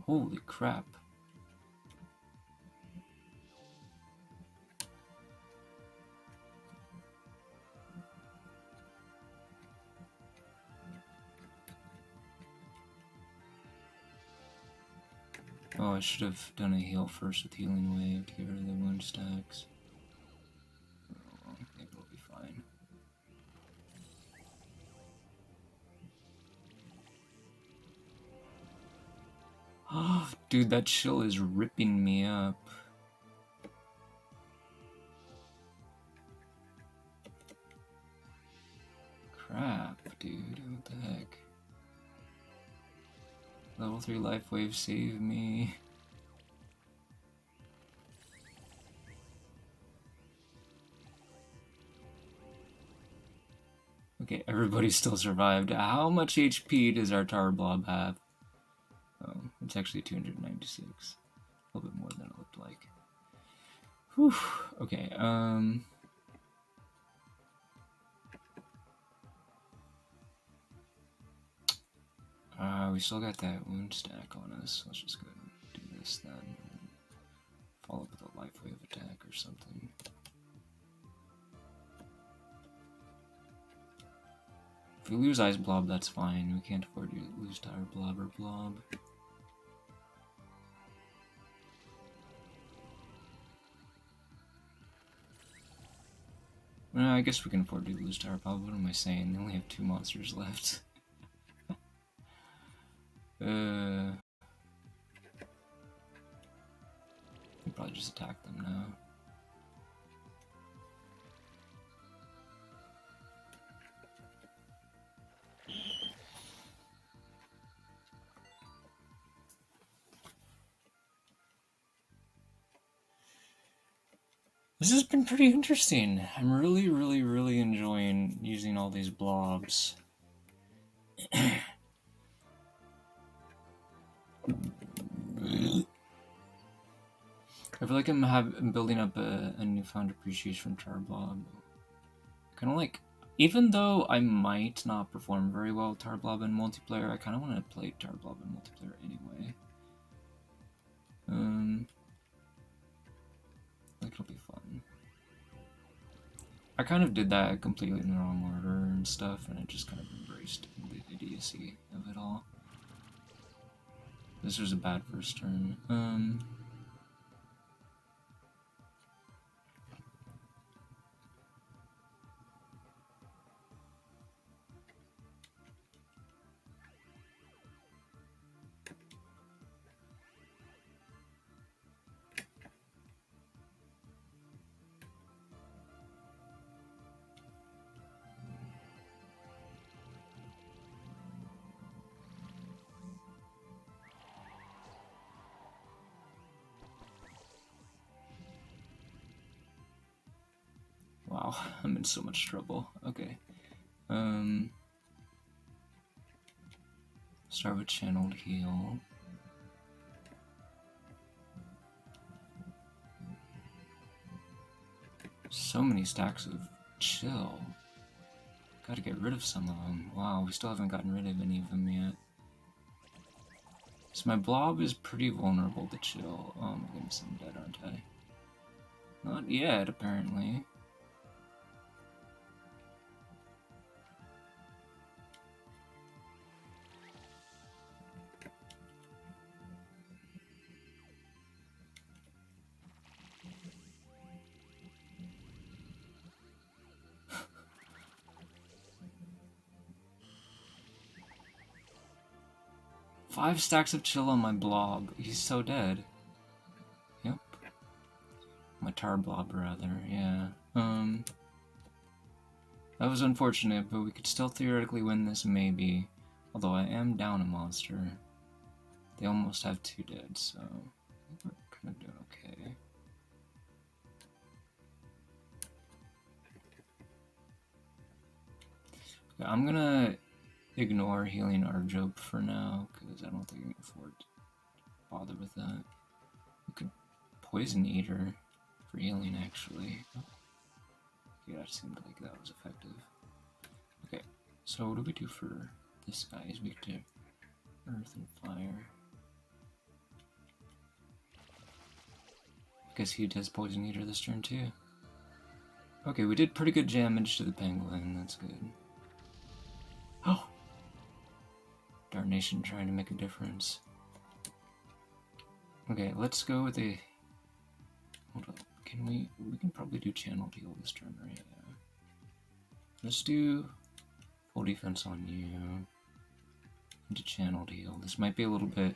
Holy crap. Oh, I should have done a heal first with Healing Wave to get rid of the wound stacks. Oh, maybe we'll be fine. Oh, dude, that chill is ripping me up. Crap, dude, what the heck? Level 3 life wave, save me. Okay, everybody still survived. How much HP does our Tower Blob have? Oh, it's actually 296. A little bit more than it looked like. Whew. Okay, we still got that wound stack on us. Let's just go ahead and do this then. Follow up with a life wave attack or something. If we lose Ice Blob, that's fine. We can't afford to lose Tower Blob or Blob. Well, I guess we can afford to lose Tower Blob. What am I saying? They only have 2 monsters left. We'll probably just attack them now. This has been pretty interesting. I'm really enjoying using all these blobs. I feel like I'm building up a newfound appreciation for Tower Blob. Kind of like, even though I might not perform very well with Tower Blob in multiplayer, I kind of want to play Tower Blob in multiplayer anyway. Like, it'll be fun. I kind of did that completely in the wrong order and stuff, and I just kind of embraced the idiocy of it all. This was a bad first turn. Wow, I'm in so much trouble. Okay. Start with channeled heal. So many stacks of chill. Gotta get rid of some of them. Wow, we still haven't gotten rid of any of them yet. So my blob is pretty vulnerable to chill. Oh my goodness, I'm dead, aren't I? Not yet, apparently. Five stacks of chill on my blob. He's so dead. Yep. My tar blob, rather. Yeah. That was unfortunate, but we could still theoretically win this, maybe. Although I am down a monster. They almost have 2 dead, so I think we're kind of doing okay. Okay, I'm gonna ignore healing Arjope for now, because I don't think I can afford to bother with that. We could Poison Eater for healing, actually. Yeah, it seemed like that was effective. Okay, so what do we do for this guy? Is we get to Earth and Fire. guess he does Poison Eater this turn too. Okay, we did pretty good damage to the penguin, that's good. Oh! Darnation trying to make a difference. Okay, let's go with a... Hold up, can we can probably do Channel Deal this turn, right? Yeah. Let's do full defense on you. Into Channel Deal. This might be a little bit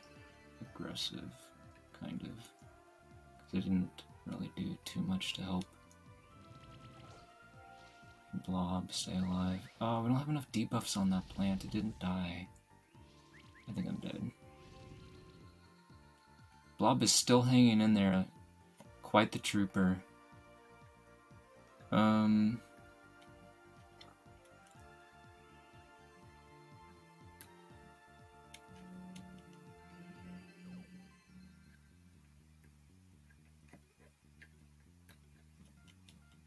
aggressive, kind of. Because it didn't really do too much to help Blob stay alive. Oh, we don't have enough debuffs on that plant. It didn't die. I think I'm dead. Blob is still hanging in there. Quite the trooper.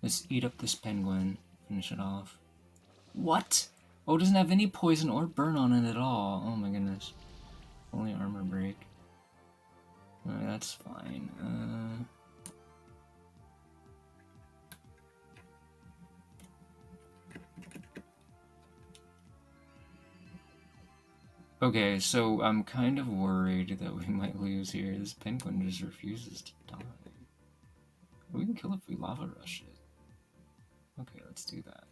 Let's eat up this penguin. Finish it off. What? Oh, it doesn't have any poison or burn on it at all. Oh my goodness. Only armor break. Alright, that's fine. Okay, so I'm kind of worried that we might lose here. This penguin just refuses to die. We can kill it if we lava rush it. Okay, let's do that.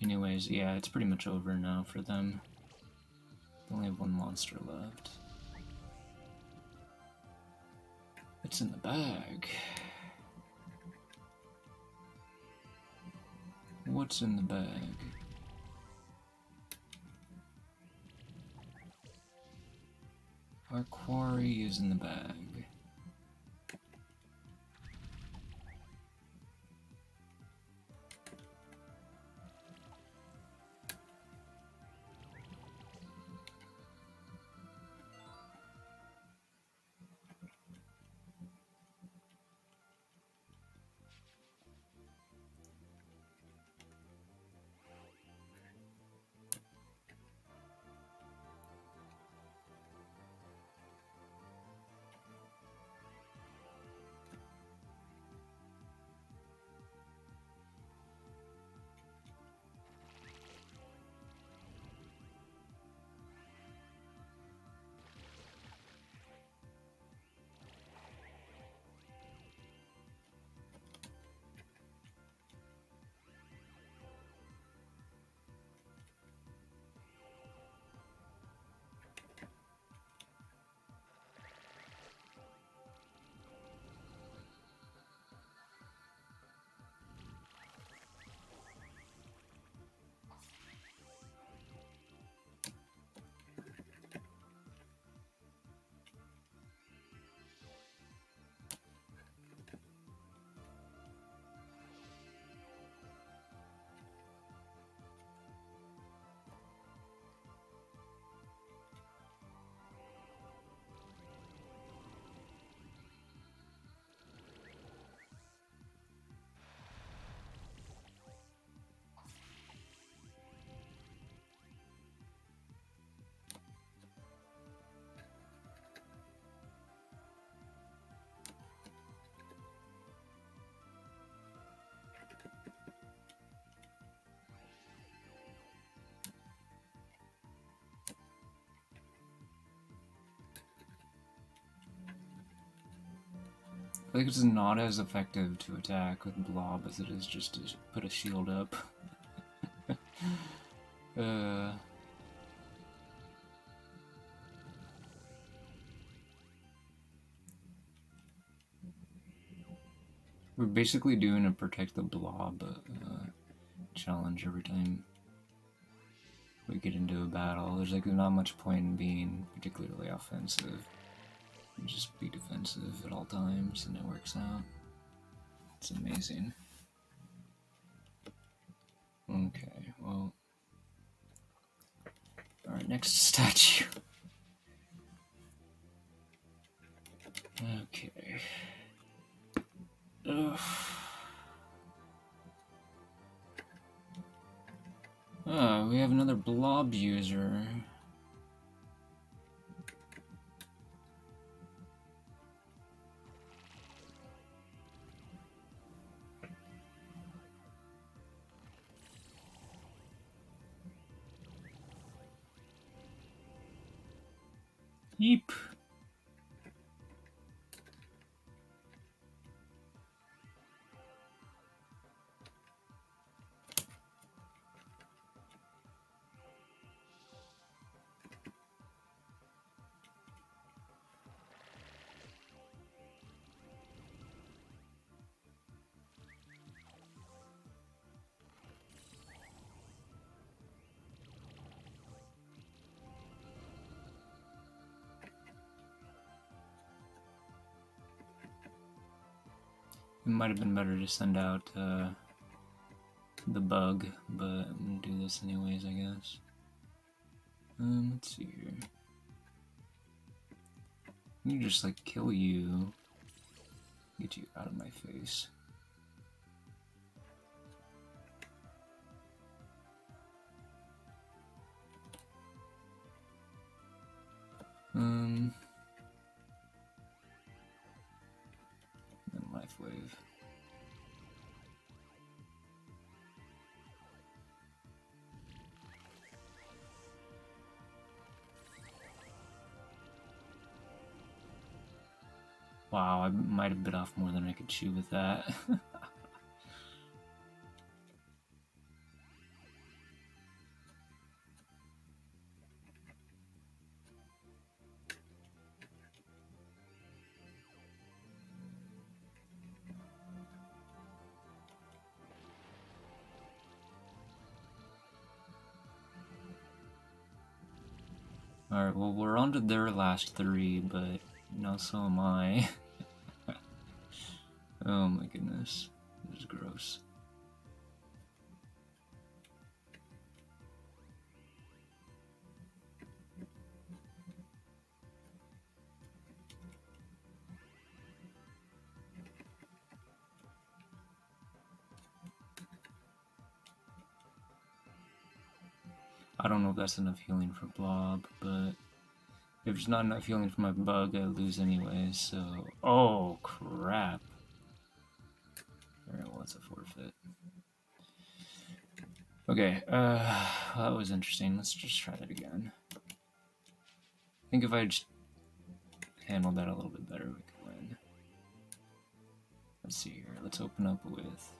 Anyways, yeah, it's pretty much over now for them. They only have one monster left. It's in the bag. What's in the bag? Our quarry is in the bag. I think it's not as effective to attack with Blob as it is just to put a shield up. We're basically doing a protect the Blob challenge every time we get into a battle. There's like not much point in being particularly offensive. Just be defensive at all times and it works out. It's amazing. Okay, well, next statue. Okay. Ugh. Oh, we have another blob user. Yeep. It might have been better to send out the bug, but I'm gonna do this anyways, I guess. Let's see here. Let me just like kill you. Get you out of my face. Then life wave. Wow, I might have bit off more than I could chew with that. Alright, well, we're on to their last three, but now so am I. Oh my goodness. This is gross. I don't know if that's enough healing for Blob, but if it's not enough healing for my bug, I lose anyway, so... Oh, crap. Alright, well, it's a forfeit. Okay, that was interesting. Let's just try that again. I think if I just handled that a little bit better, we could win. Let's see here. Let's open up with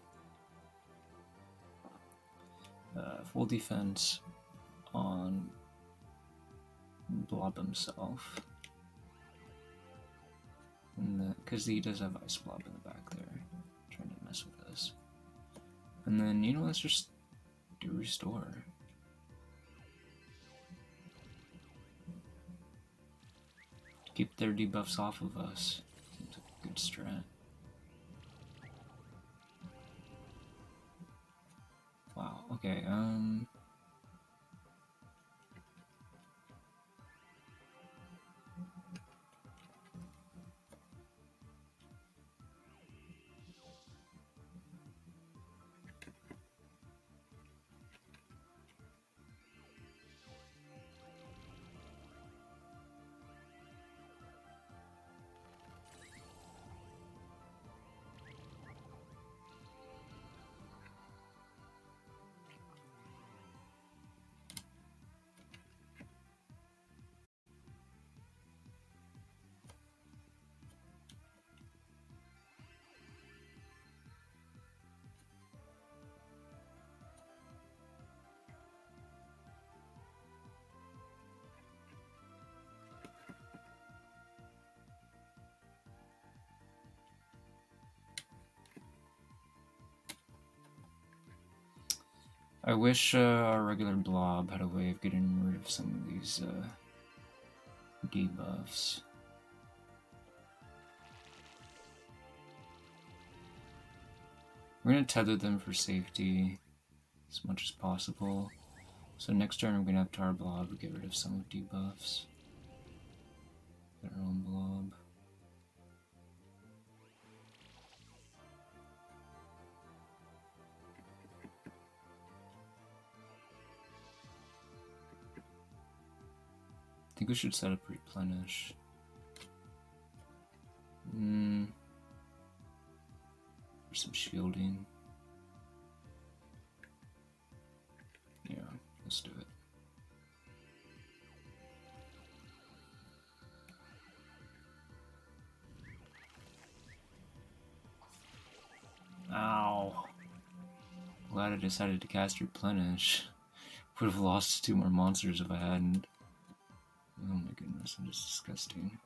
full defense on Blob himself. Because he does have Ice Blob in the back there, trying to mess with us. And then, you know, let's just do restore. Keep their debuffs off of us. Seems like a good strat. Wow, okay, I wish our regular Blob had a way of getting rid of some of these debuffs. We're gonna tether them for safety as much as possible. So next turn I'm gonna have Tar Blob get rid of some of debuffs. Get our own Blob. I think we should set up replenish. For some shielding. Yeah, let's do it. Ow. Glad I decided to cast replenish. Would have lost 2 more monsters if I hadn't. Oh my goodness, that is disgusting.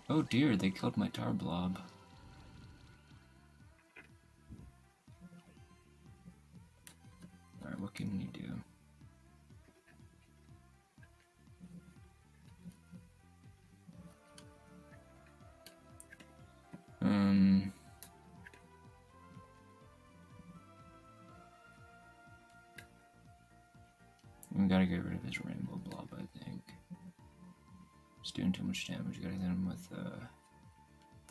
Oh dear, they killed my Tar Blob. Alright, what can you do? We gotta get rid of his Rainbow Blob, I think. He's doing too much damage. You gotta hit him with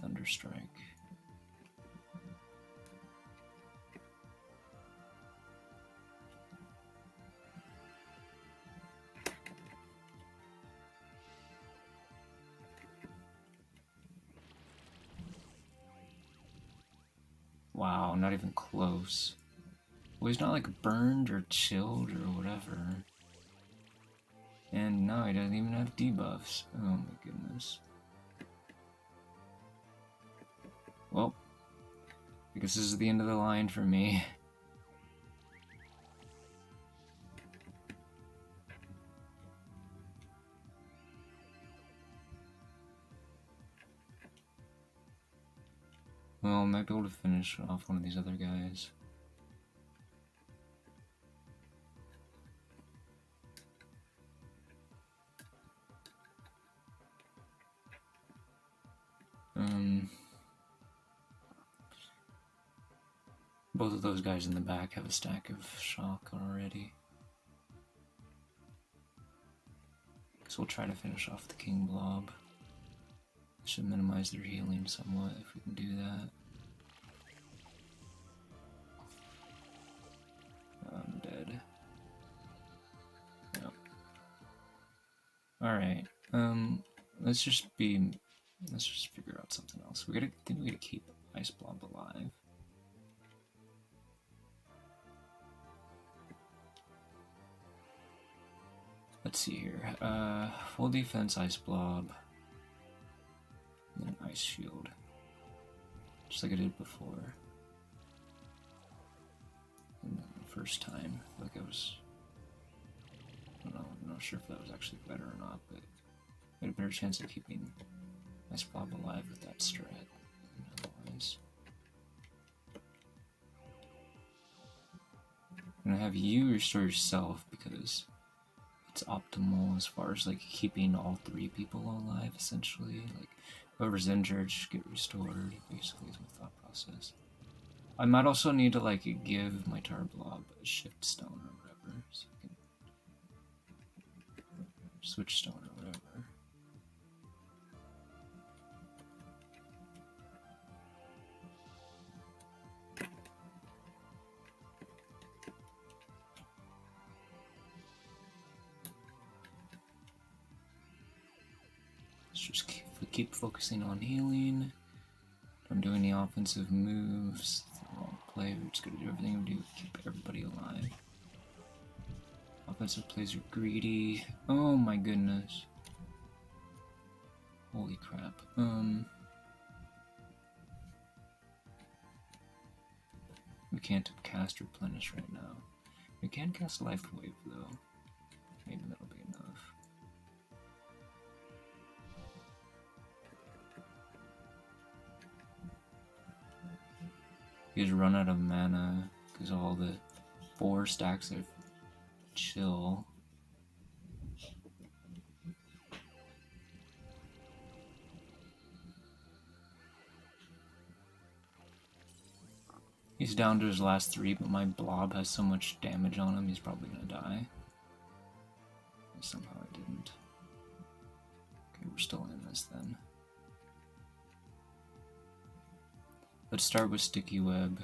Thunderstrike. Wow, not even close. Well, he's not like burned or chilled or whatever. And no, he doesn't even have debuffs. Oh my goodness. Well, I guess this is the end of the line for me. Well, I might be able to finish off one of these other guys. Both of those guys in the back have a stack of shock already. So we'll try to finish off the King Blob. Should minimize their healing somewhat if we can do that. I'm dead. Yep. Alright. Let's just figure out something else. I think we gotta keep Ice Blob alive. Let's see here. Full defense Ice Blob. And then Ice Shield. Just like I did before. And then the first time, I feel like I was... I don't know, I'm not sure if that was actually better or not, but I had a better chance of keeping Ice Blob alive with that strat than otherwise. I'm gonna have you restore yourself because it's optimal as far as like keeping all 3 people alive, essentially. Like whoever's injured should get restored, basically is my thought process. I might also need to like give my Tar Blob a shift stone or whatever, so I can switch stone or whatever. Let's just keep focusing on healing. Don't do any offensive moves. It's the wrong play. We're just gonna do everything we do to keep everybody alive. Offensive plays are greedy. Oh my goodness. Holy crap. We can't cast Replenish right now. We can cast Life Wave though. Maybe that'll be enough. He's run out of mana because of all the 4 stacks of chill. He's down to his last 3, but my blob has so much damage on him, he's probably gonna die. Somehow I didn't. Okay, we're still in this then. Let's start with Sticky Web.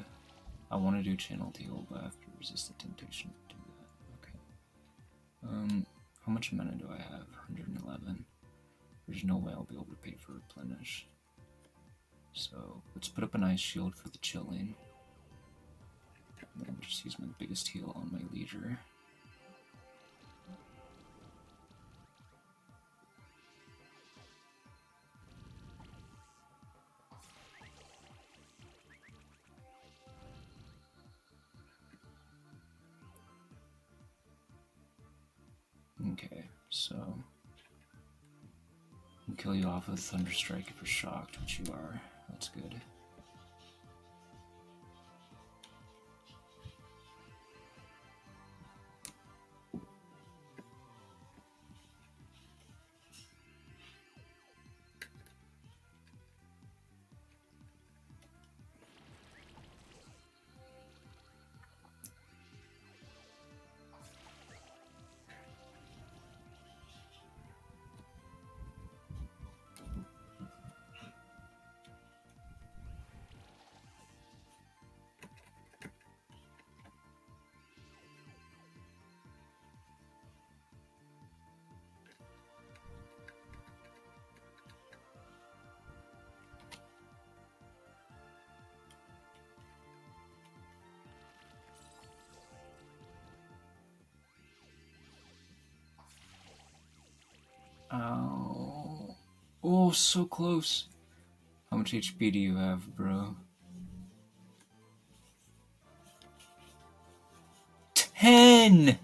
I want to do Channel Heal, but I have to resist the temptation to do that. Okay. How much mana do I have? 111. There's no way I'll be able to pay for Replenish. So, let's put up an Ice Shield for the chilling. And then just use my biggest heal on my leader. Okay, so I'll kill you off with Thunderstrike if you're shocked, which you are. That's good. Ow. Oh, so close. How much HP do you have, bro? 10!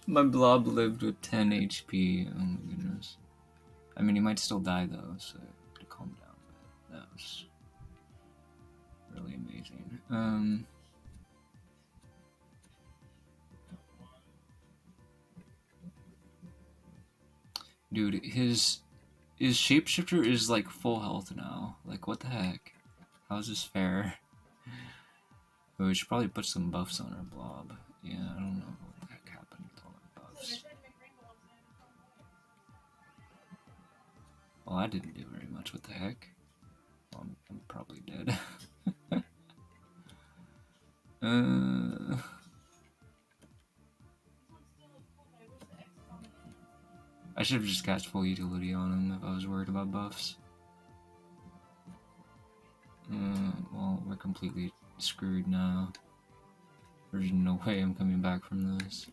My blob lived with 10 HP. Oh my goodness. I mean, he might still die though, so to calm down. But that was really amazing. Dude, his shapeshifter is like full health now. Like, what the heck? How is this fair? We should probably put some buffs on our blob. Yeah, I don't know what the heck happened with all our buffs. Well, I didn't do very much. What the heck? Well, I'm probably dead. I should have just cast full utility on him if I was worried about buffs. Well, we're completely screwed now. There's no way I'm coming back from this.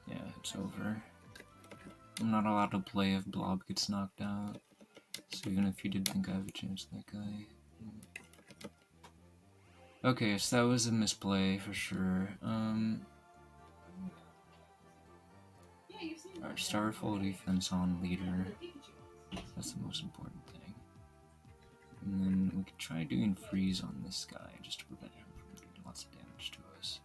Yeah, it's over. I'm not allowed to play if Blob gets knocked out. So even if you did think I have a chance, that guy. Okay, so that was a misplay for sure. Alright, start full defense on leader. That's the most important thing. And then we could try doing freeze on this guy just to prevent him from doing lots of damage to us.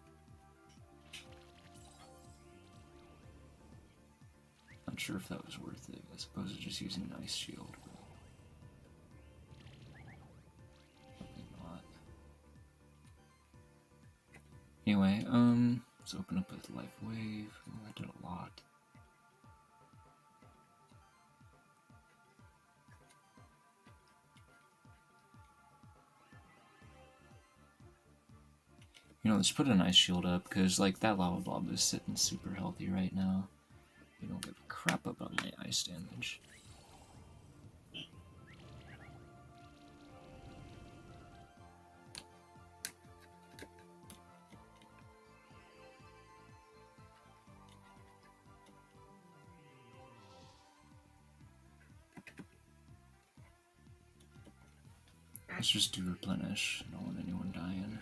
Not sure if that was worth it, as opposed to just using an ice shield. Probably not. Anyway, let's open up with Life Wave. Oh, that did a lot. You know, let's put an ice shield up, because, like, that lava blob is sitting super healthy right now. We don't give a crap about my ice damage. Let's just do replenish. I don't want anyone dying.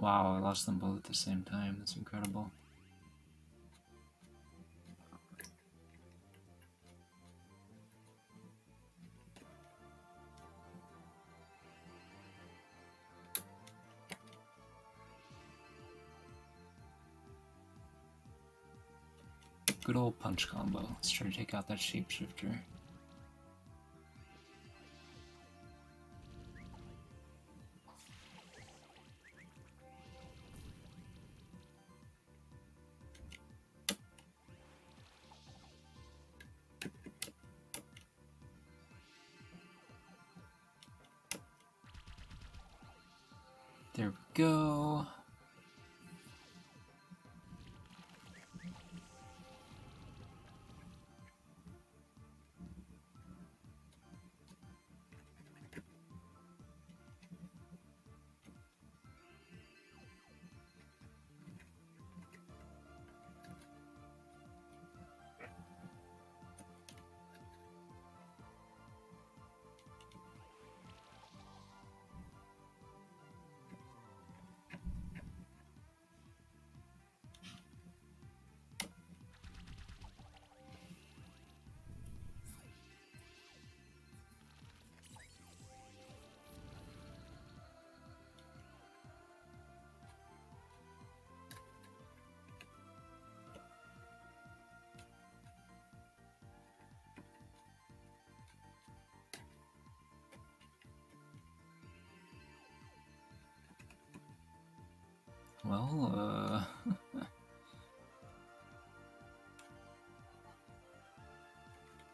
Wow, I lost them both at the same time. That's incredible. Good old punch combo. Let's try to take out that shapeshifter. There we go. Well,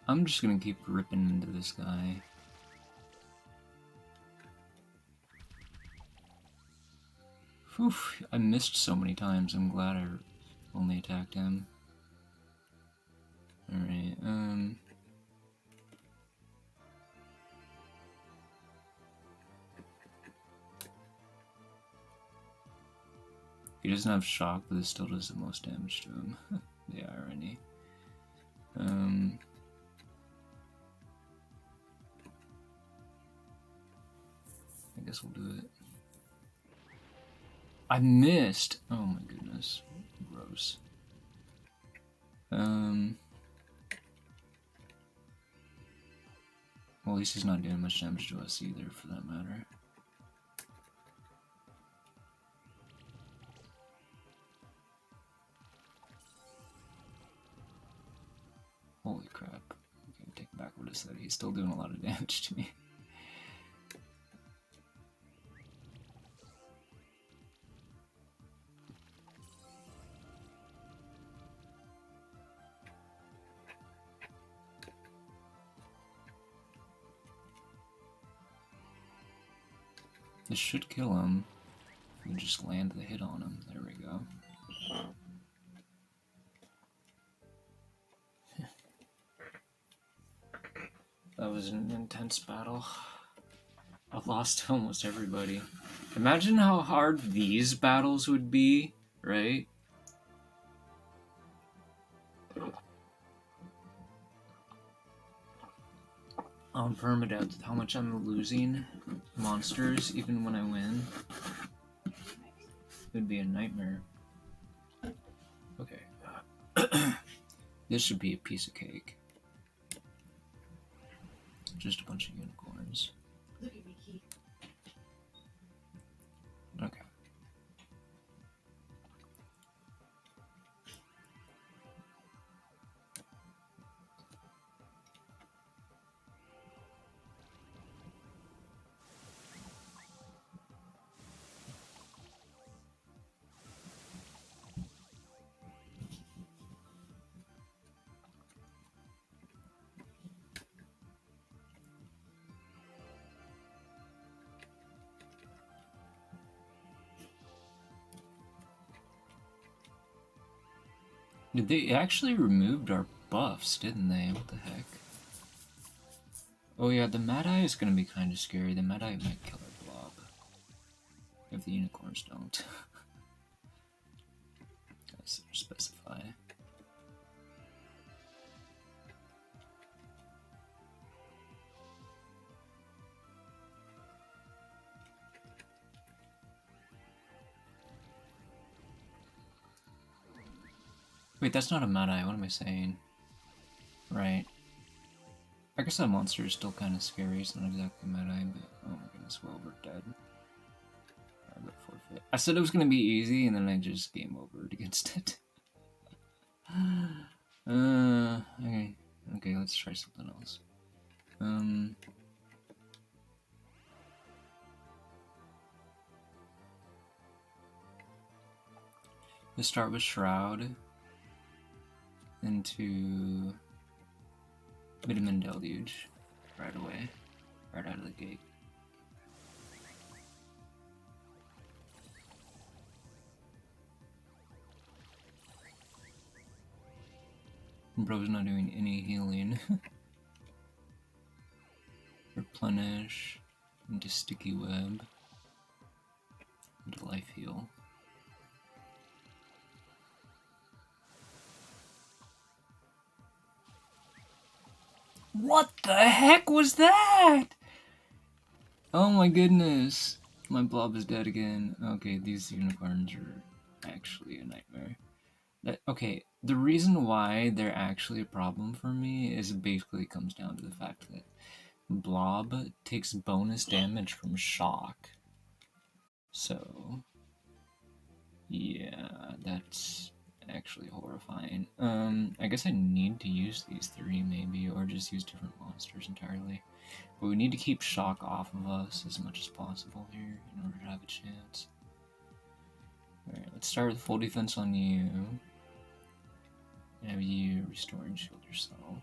I'm just gonna keep ripping into this guy. Whew, I missed so many times. I'm glad I only attacked him. Alright, he doesn't have shock, but this still does the most damage to him. The irony. I guess we'll do it. I missed! Oh my goodness. Gross. Well, at least he's not doing much damage to us either, for that matter. Holy crap. Okay, take back what I said. He's still doing a lot of damage to me. This should kill him. If we just land the hit on him. There we go. That was an intense battle. I lost to almost everybody. Imagine how hard these battles would be, right? On permadeath, how much I'm losing monsters even when I win. It would be a nightmare. Okay. This should be a piece of cake. Just a bunch of unicorns. Okay. Did they actually removed our buffs, didn't they? What the heck? Oh yeah, the Mad Eye is gonna be kind of scary. The Mad Eye might kill our blob. If the unicorns don't. Gotta specify. Wait, that's not a Mad Eye. What am I saying? Right. I guess that monster is still kind of scary. It's not exactly Mad Eye, but oh my goodness, well, we're dead. Alright, forfeit. I said it was gonna be easy, and then I just game overed against it. Okay. Okay, let's try something else. Let's start with Shroud. Into Vitamin Deluge right away, right out of the gate. Bro's not doing any healing. Replenish into Sticky Web into Life Heal. What the heck was that? Oh my goodness. My blob is dead again. Okay, these unicorns are actually a nightmare. Okay, the reason why they're actually a problem for me is basically comes down to the fact that Blob takes bonus damage from shock. So, yeah, that's actually horrifying. I guess I need to use these three maybe, or just use different monsters entirely. But we need to keep shock off of us as much as possible here in order to have a chance. Alright, let's start with full defense on you. Have you restore and shield yourself.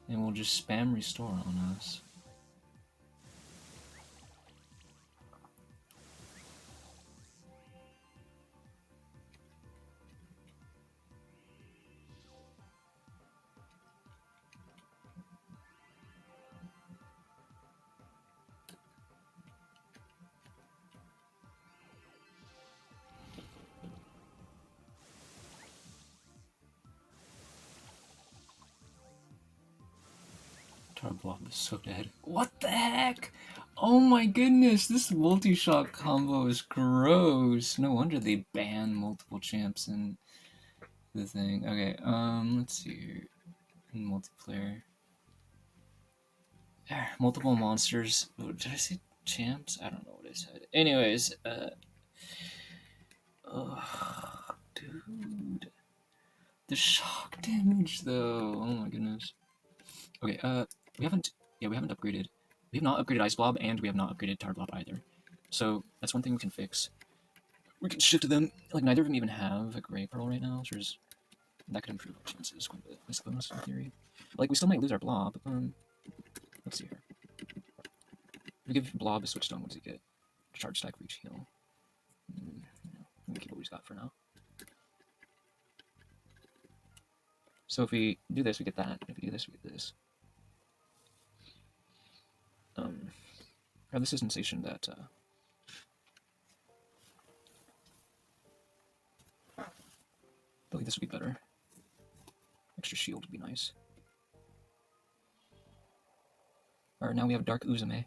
And we'll just spam restore on us. Blob is so dead. What the heck? Oh my goodness, this multi-shot combo is gross. No wonder they ban multiple champs in the thing. Okay, let's see here. In multiplayer. Multiple monsters. Oh, did I say champs? I don't know what I said. Anyways, oh, dude. The shock damage though. Oh my goodness. Okay, we haven't upgraded. We have not upgraded Ice Blob, and we have not upgraded Tar Blob either. So that's one thing we can fix. We can shift them. Like, neither of them even have a Gray Pearl right now, so that could improve our chances quite a bit, I suppose, in theory. But, like, we still might lose our Blob. Let's see here. If we give Blob a Switch Stone, what does he get? Charge Stack, Reach, Heal. I'm gonna keep what he's got for now. So if we do this, we get that. If we do this, we get this. I have this sensation that I feel like this would be better. Extra shield would be nice. Alright, now we have Dark Uzume.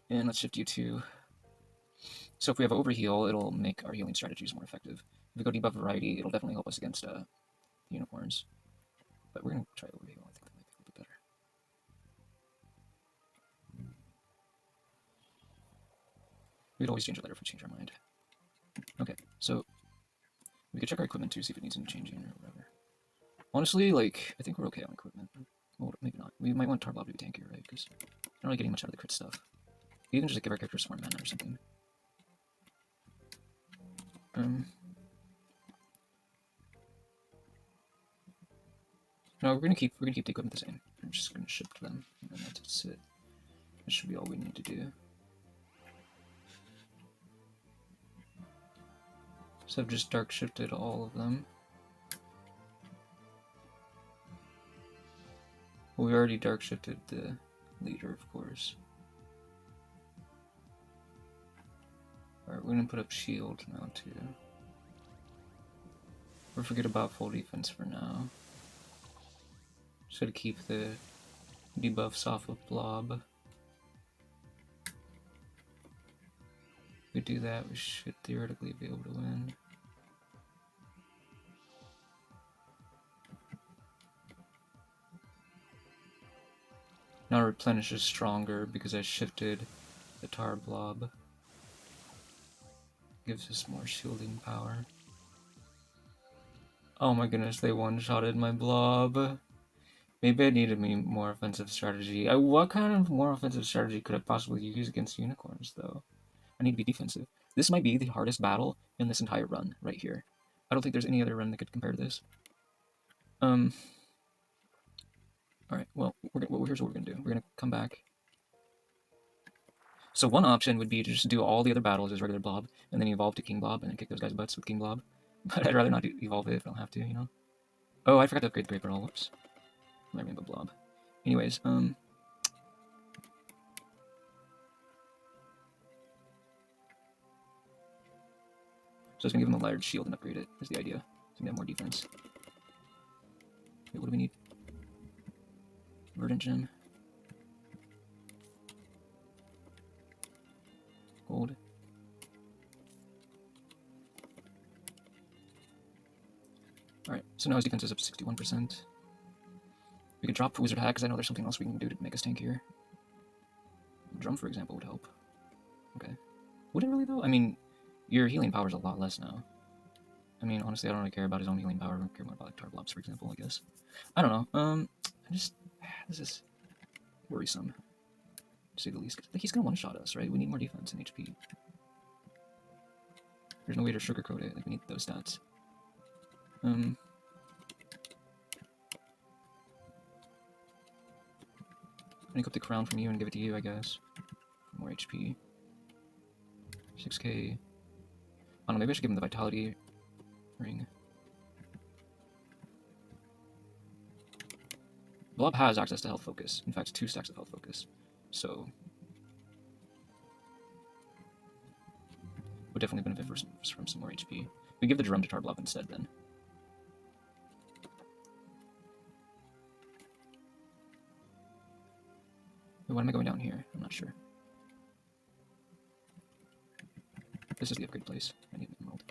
And let's shift you to... So if we have Overheal, it'll make our healing strategies more effective. If we go Debuff Variety, it'll definitely help us against unicorns. But we're going to try Overheal. I think that might be a little bit better. We could always change it later if we change our mind. Okay, so we could check our equipment too, see if it needs any changing or whatever. Honestly, like, I think we're okay on equipment. Well, maybe not. We might want Tarblob to be tankier, right? Because we're not really getting much out of the crit stuff. We can just like, give our character some more mana or something. No, we're gonna keep the equipment the same. We're just gonna ship to them, and that's it. That should be all we need to do. So I've just dark shifted all of them. we already dark shifted the leader, of course. Alright, we're gonna put up shield now too. Or forget about full defense for now. Just gotta keep the debuffs off of Blob. If we do that, we should theoretically be able to win. Now Replenish is stronger because I shifted the Tar Blob. Gives us more shielding power. Oh my goodness, they one-shotted my Blob. Maybe I needed me more offensive strategy. What kind of more offensive strategy could I possibly use against unicorns, though? I need to be defensive. This might be the hardest battle in this entire run, right here. I don't think there's any other run that could compare to this. Alright, well, here's what we're gonna do. We're gonna come back. So one option would be to just do all the other battles as regular Blob, and then evolve to King Blob, and then kick those guys' butts with King Blob. But I'd rather not evolve it if I don't have to, you know? Oh, I forgot to upgrade the Great Barrel, whoops. My Rainbow Blob. Anyways, so I was gonna give him a large shield and upgrade it, is the idea. So we have more defense. Wait, what do we need? Verdant Gem. Gold. Alright, so now his defense is up to 61%. We could drop Wizard Hat, because I know there's something else we can do to make us tankier. Drum, for example, would help. Okay. Would it really, though? I mean, your healing power is a lot less now. I mean, honestly, I don't really care about his own healing power. I don't care more about like, Tar Blobs, for example, I guess. I don't know. This is worrisome, to say the least. He's gonna one-shot us, right? We need more defense and HP. There's no way to sugarcoat it. Like, we need those stats. I'm gonna clip the crown from you and give it to you, I guess. For more HP. 6k. I don't know, maybe I should give him the Vitality Ring. Blob has access to health focus. In fact, 2 stacks of health focus. So would definitely benefit from some more HP. We give the drum to Tar Blob instead then. Wait, why am I going down here? I'm not sure. This is the upgrade place. I need an emerald.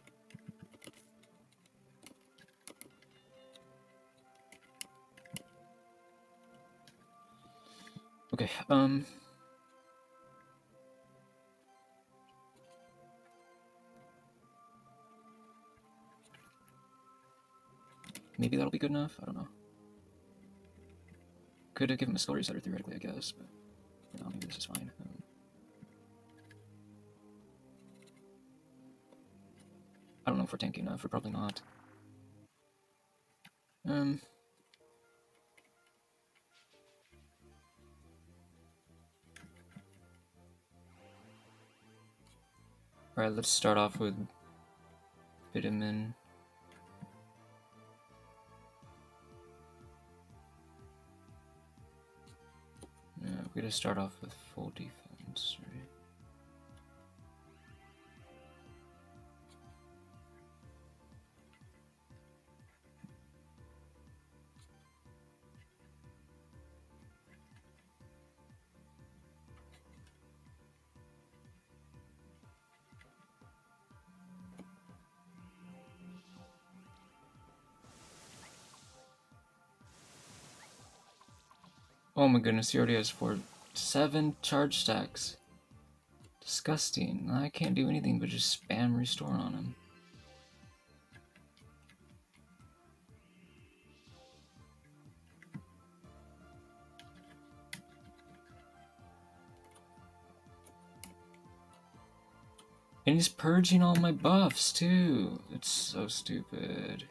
Okay, maybe that'll be good enough? I don't know. Could have given him a skill resetter theoretically, I guess, but you know, maybe this is fine. I don't know if we're tanky enough. We're probably not. Alright, let's start off with Vitamin. Yeah, we're gonna start off with full defense, right? Oh my goodness, he already has 7 charge stacks. Disgusting. I can't do anything but just spam restore on him. And he's purging all my buffs too. It's so stupid.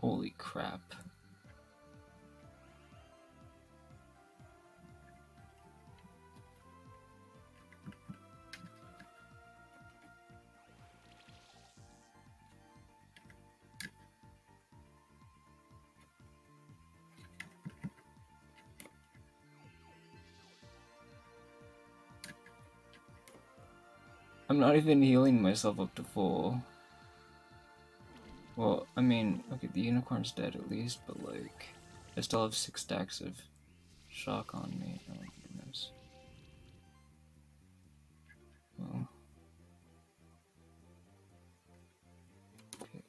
Holy crap. I'm not even healing myself up to full. Well, I mean, okay, the unicorn's dead at least, but like, I still have 6 stacks of shock on me. Oh my goodness. Well. Okay,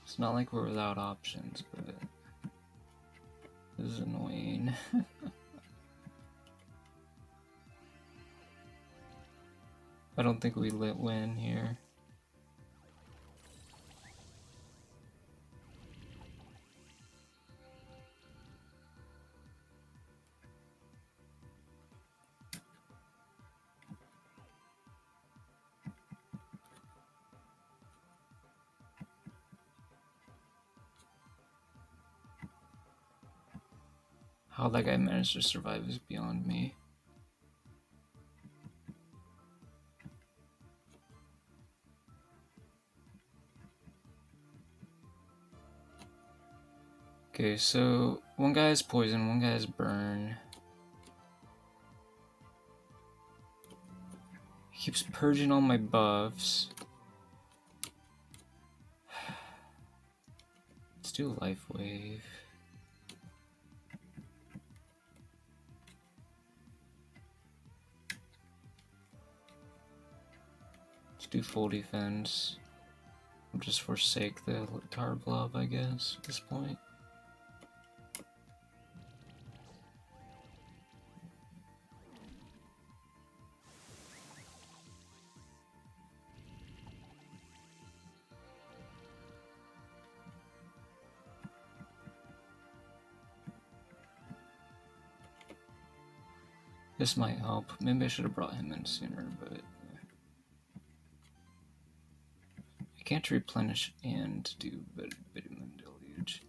it's not like we're without options, but this is annoying. I don't think we win here. How that guy managed to survive is beyond me. Okay, so one guy is poison, one guy is burn. He keeps purging all my buffs. Let's do life wave. Let's do full defense. We'll just forsake the tar blob, I guess, at this point. This might help. Maybe I should have brought him in sooner, but I can't replenish and do vitamin deluge.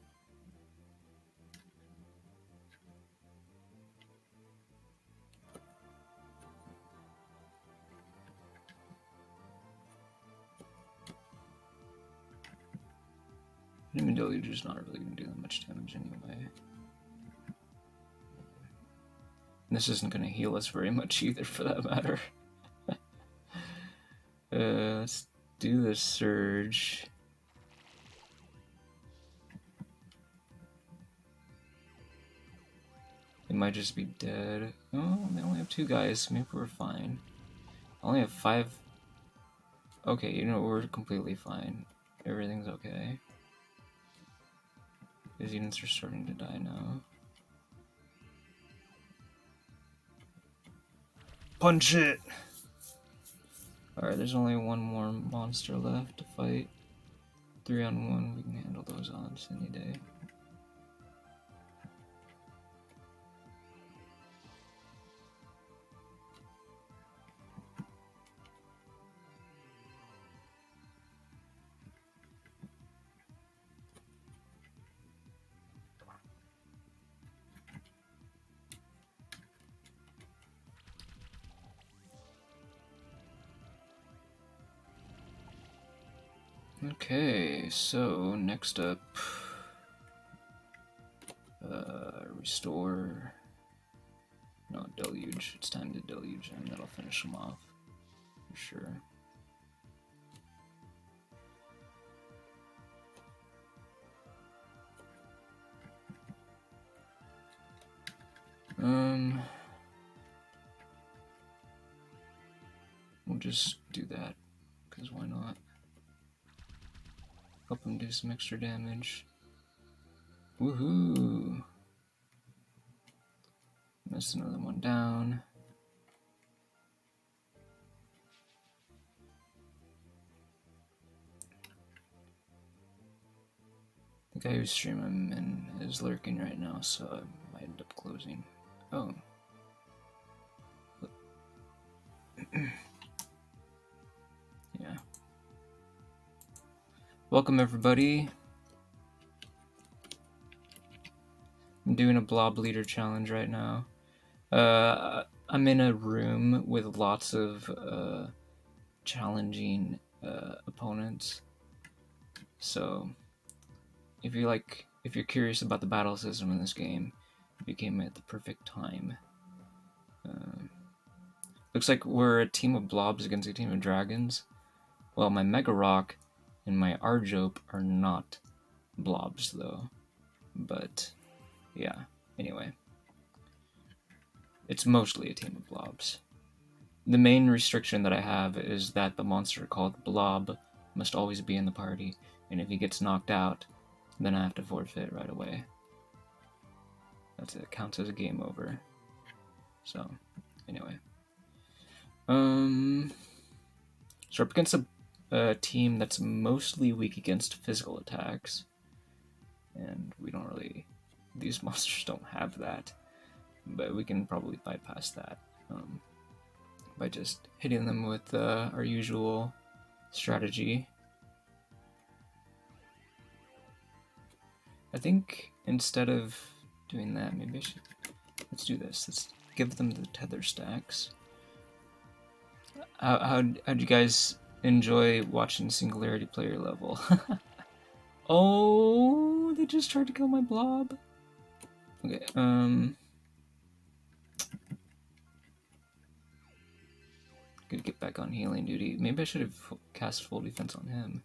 Vitamin deluge is not really going to do that much damage anyway. This isn't going to heal us very much either, for that matter. Let's do the surge. They might just be dead. Oh, they only have 2 guys. Maybe we're fine. I only have 5. Okay, you know, we're completely fine. Everything's okay. These units are starting to die now. Punch it! Alright, there's only one more monster left to fight. 3-on-1, we can handle those odds any day. Okay, so next up, restore, no, deluge. It's time to deluge, and that'll finish them off for sure. We'll just do that, because why not? Help him do some extra damage. Woohoo! Missed another one down. The guy who's streaming in is lurking right now, so I might end up closing. Oh. Yeah. Welcome everybody. I'm doing a Blob Leader challenge right now. I'm in a room with lots of challenging opponents. So if if you're curious about the battle system in this game, you came at the perfect time. Looks like we're a team of blobs against a team of dragons. Well, my Mega Rock and my Arjope are not blobs, though. But, yeah, anyway. It's mostly a team of blobs. The main restriction that I have is that the monster called Blob must always be in the party, and if he gets knocked out, then I have to forfeit right away. It counts as a game over. So, anyway. So up against a team that's mostly weak against physical attacks. And we don't really... These monsters don't have that. But we can probably bypass that by just hitting them with our usual strategy. I think instead of doing that, maybe I should... Let's do this. Let's give them the tether stacks. How'd you guys enjoy watching Singularity player level? Oh, they just tried to kill my blob. Okay, gonna get back on healing duty. Maybe I should have cast full defense on him.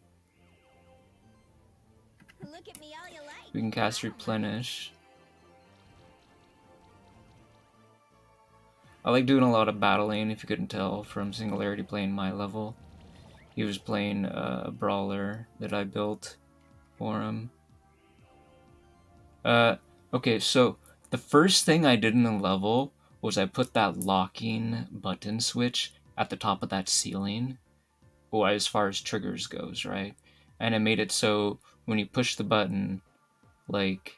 Look at me all you like. We can cast replenish. I like doing a lot of battling, if you couldn't tell from Singularity playing my level. He was playing a brawler that I built for him. Okay, so the first thing I did in the level was I put that locking button switch at the top of that ceiling. Well, as far as triggers goes, right? And I made it so when you push the button, like,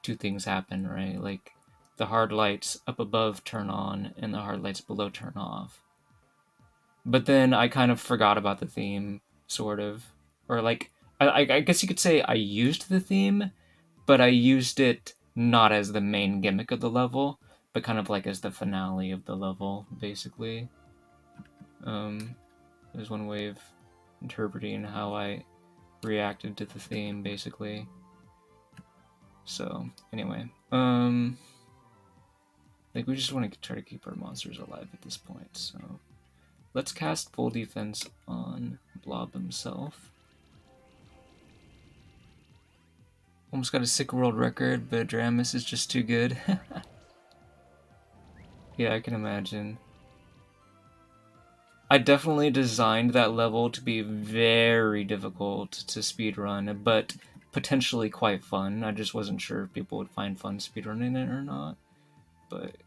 two things happen, right? Like, the hard lights up above turn on and the hard lights below turn off. But then I kind of forgot about the theme, sort of. Or, like, I guess you could say I used the theme, but I used it not as the main gimmick of the level, but kind of like as the finale of the level, basically. There's one way of interpreting how I reacted to the theme, basically. So, anyway. Like, we just want to try to keep our monsters alive at this point, so... Let's cast full defense on Blob himself. Almost got a sick world record, but Dramus is just too good. Yeah, I can imagine. I definitely designed that level to be very difficult to speedrun, but potentially quite fun. I just wasn't sure if people would find fun speedrunning it or not. But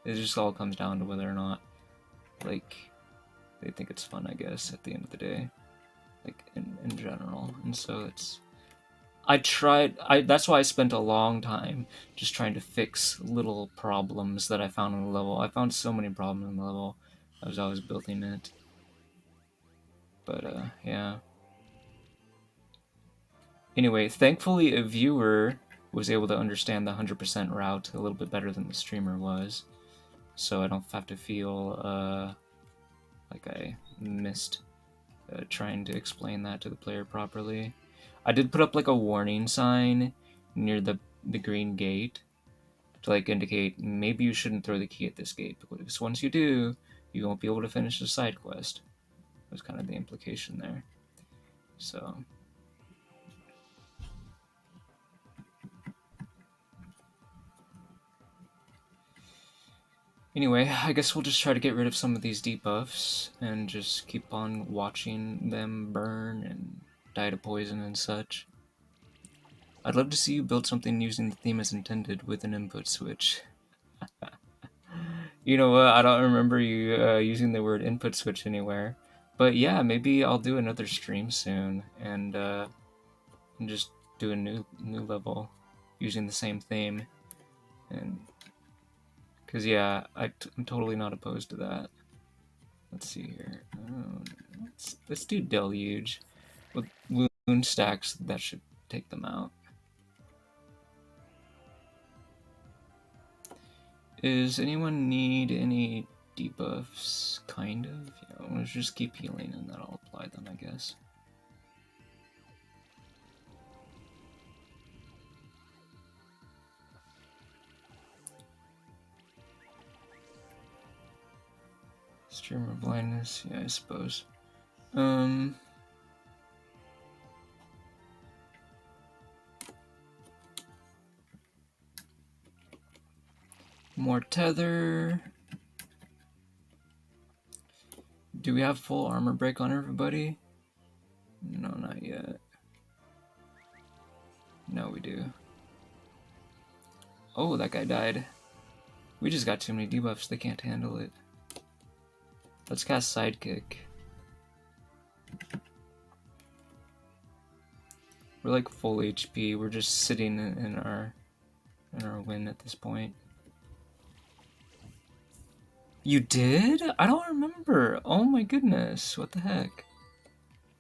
it just all comes down to whether or not, like, they think it's fun, I guess, at the end of the day. Like, in general. And so it's... that's why I spent a long time just trying to fix little problems that I found in the level. I found so many problems in the level as I was building it. But, yeah. Anyway, thankfully a viewer was able to understand the 100% route a little bit better than the streamer was. So I don't have to feel, like I missed trying to explain that to the player properly. I did put up like a warning sign near the green gate to like indicate maybe you shouldn't throw the key at this gate, because once you do, you won't be able to finish the side quest. Was kind of the implication there. So... Anyway, I guess we'll just try to get rid of some of these debuffs and just keep on watching them burn and die to poison and such. I'd love to see you build something using the theme as intended with an input switch. You know what, I don't remember you using the word input switch anywhere. But yeah, maybe I'll do another stream soon and just do a new level using the same theme. And... Because, yeah, I'm totally not opposed to that. Let's see here. Let's do Deluge. With wound stacks, that should take them out. Does anyone need any debuffs? Kind of. Yeah, let's just keep healing and then I'll apply them, I guess. Streamer blindness, yeah, I suppose. More tether. Do we have full armor break on everybody? No, not yet. No, we do. Oh, that guy died. We just got too many debuffs, they can't handle it. Let's cast Sidekick. We're like full HP, we're just sitting in our win at this point. You did? I don't remember. Oh my goodness, what the heck?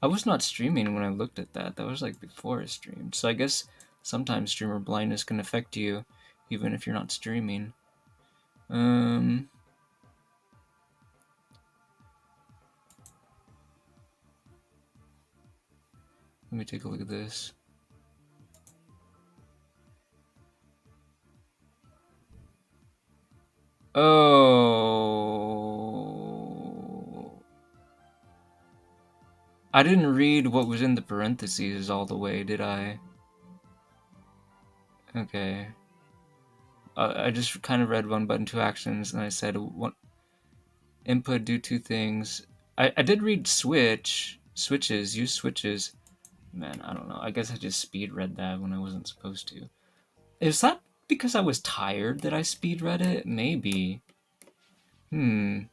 I was not streaming when I looked at that. That was like before I streamed. So I guess sometimes streamer blindness can affect you even if you're not streaming. Let me take a look at this. Oh. I didn't read what was in the parentheses all the way, did I? Okay. I just kind of read one button, two actions, and I said one input, do two things. I did read switches, use switches. Man, I don't know. I guess I just speed read that when I wasn't supposed to. Is that because I was tired that I speed read it? Maybe. Like,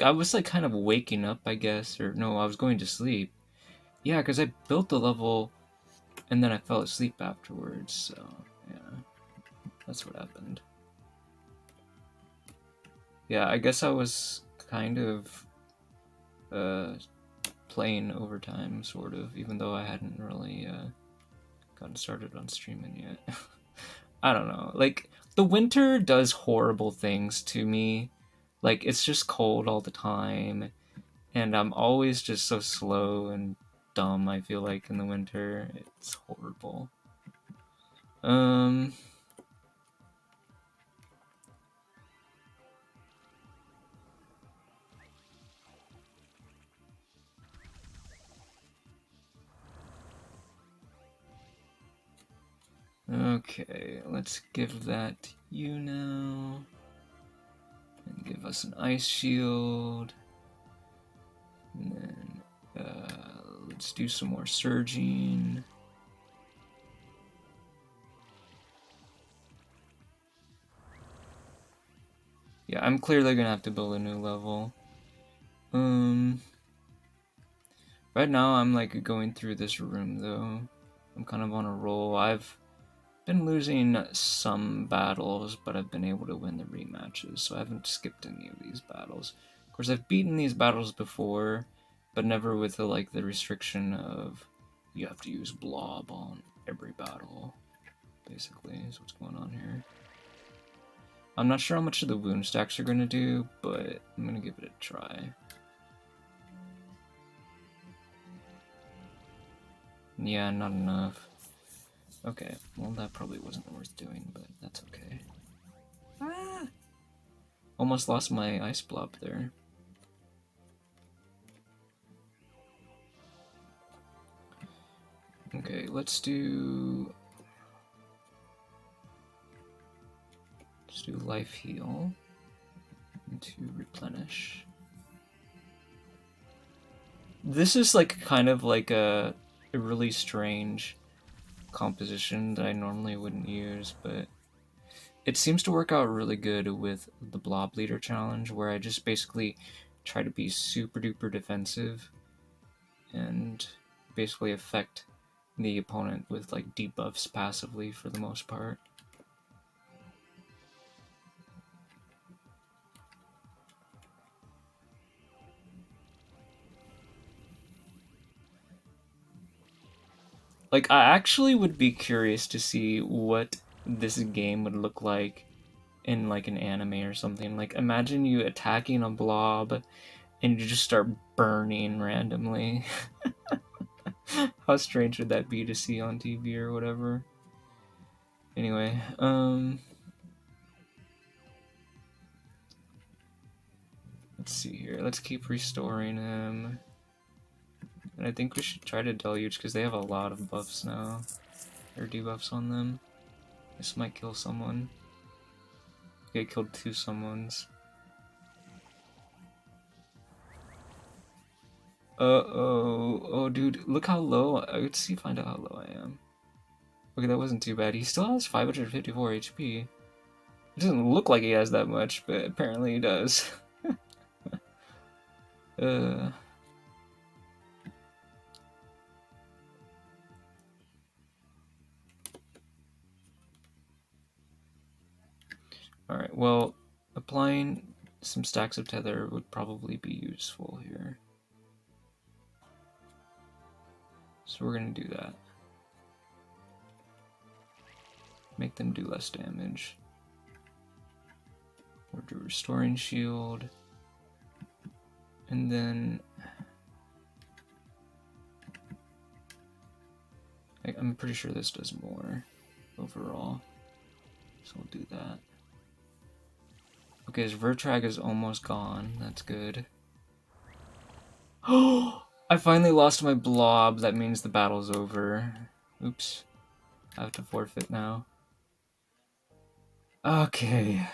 I was, like, kind of waking up, I guess. Or, no, I was going to sleep. Yeah, because I built the level, and then I fell asleep afterwards, so, yeah. That's what happened. Yeah, I guess I was kind of, playing overtime, sort of, even though I hadn't really, gotten started on streaming yet. I don't know. Like, the winter does horrible things to me. Like, it's just cold all the time, and I'm always just so slow and dumb, I feel like, in the winter. It's horrible. Okay, let's give that you now. And give us an ice shield. And then, let's do some more surging. Yeah, I'm clearly gonna have to build a new level. Right now I'm like going through this room though. I'm kind of on a roll. I've been losing some battles, but I've been able to win the rematches, so I haven't skipped any of these battles. Of course, I've beaten these battles before, but never with the restriction of you have to use Blob on every battle, basically, is what's going on here. I'm not sure how much of the wound stacks are going to do, but I'm going to give it a try. Yeah, not enough. Okay, well that probably wasn't worth doing, but that's okay. Ah! Almost lost my ice blob there. Okay, let's do life heal to replenish. This is like kind of like a really strange composition that I normally wouldn't use, but it seems to work out really good with the Blob Leader challenge, where I just basically try to be super duper defensive and basically affect the opponent with like debuffs passively for the most part. Like, I actually would be curious to see what this game would look like in like an anime or something. Like, imagine you attacking a blob and you just start burning randomly. How strange would that be to see on TV or whatever? Anyway, let's see here. Let's keep restoring him. And I think we should try to deluge because they have a lot of buffs now. Or debuffs on them. This might kill someone. Okay, it killed 2 summons. Uh-oh. Oh, dude, look how low. Let's see, find out how low I am. Okay, that wasn't too bad. He still has 554 HP. It doesn't look like he has that much, but apparently he does. Alright, well, applying some stacks of tether would probably be useful here. So we're gonna do that. Make them do less damage. We'll do restoring shield. And then I'm pretty sure this does more overall. So we'll do that. Okay, his Vertrag is almost gone. That's good. Oh! I finally lost my blob. That means the battle's over. Oops. I have to forfeit now. Okay.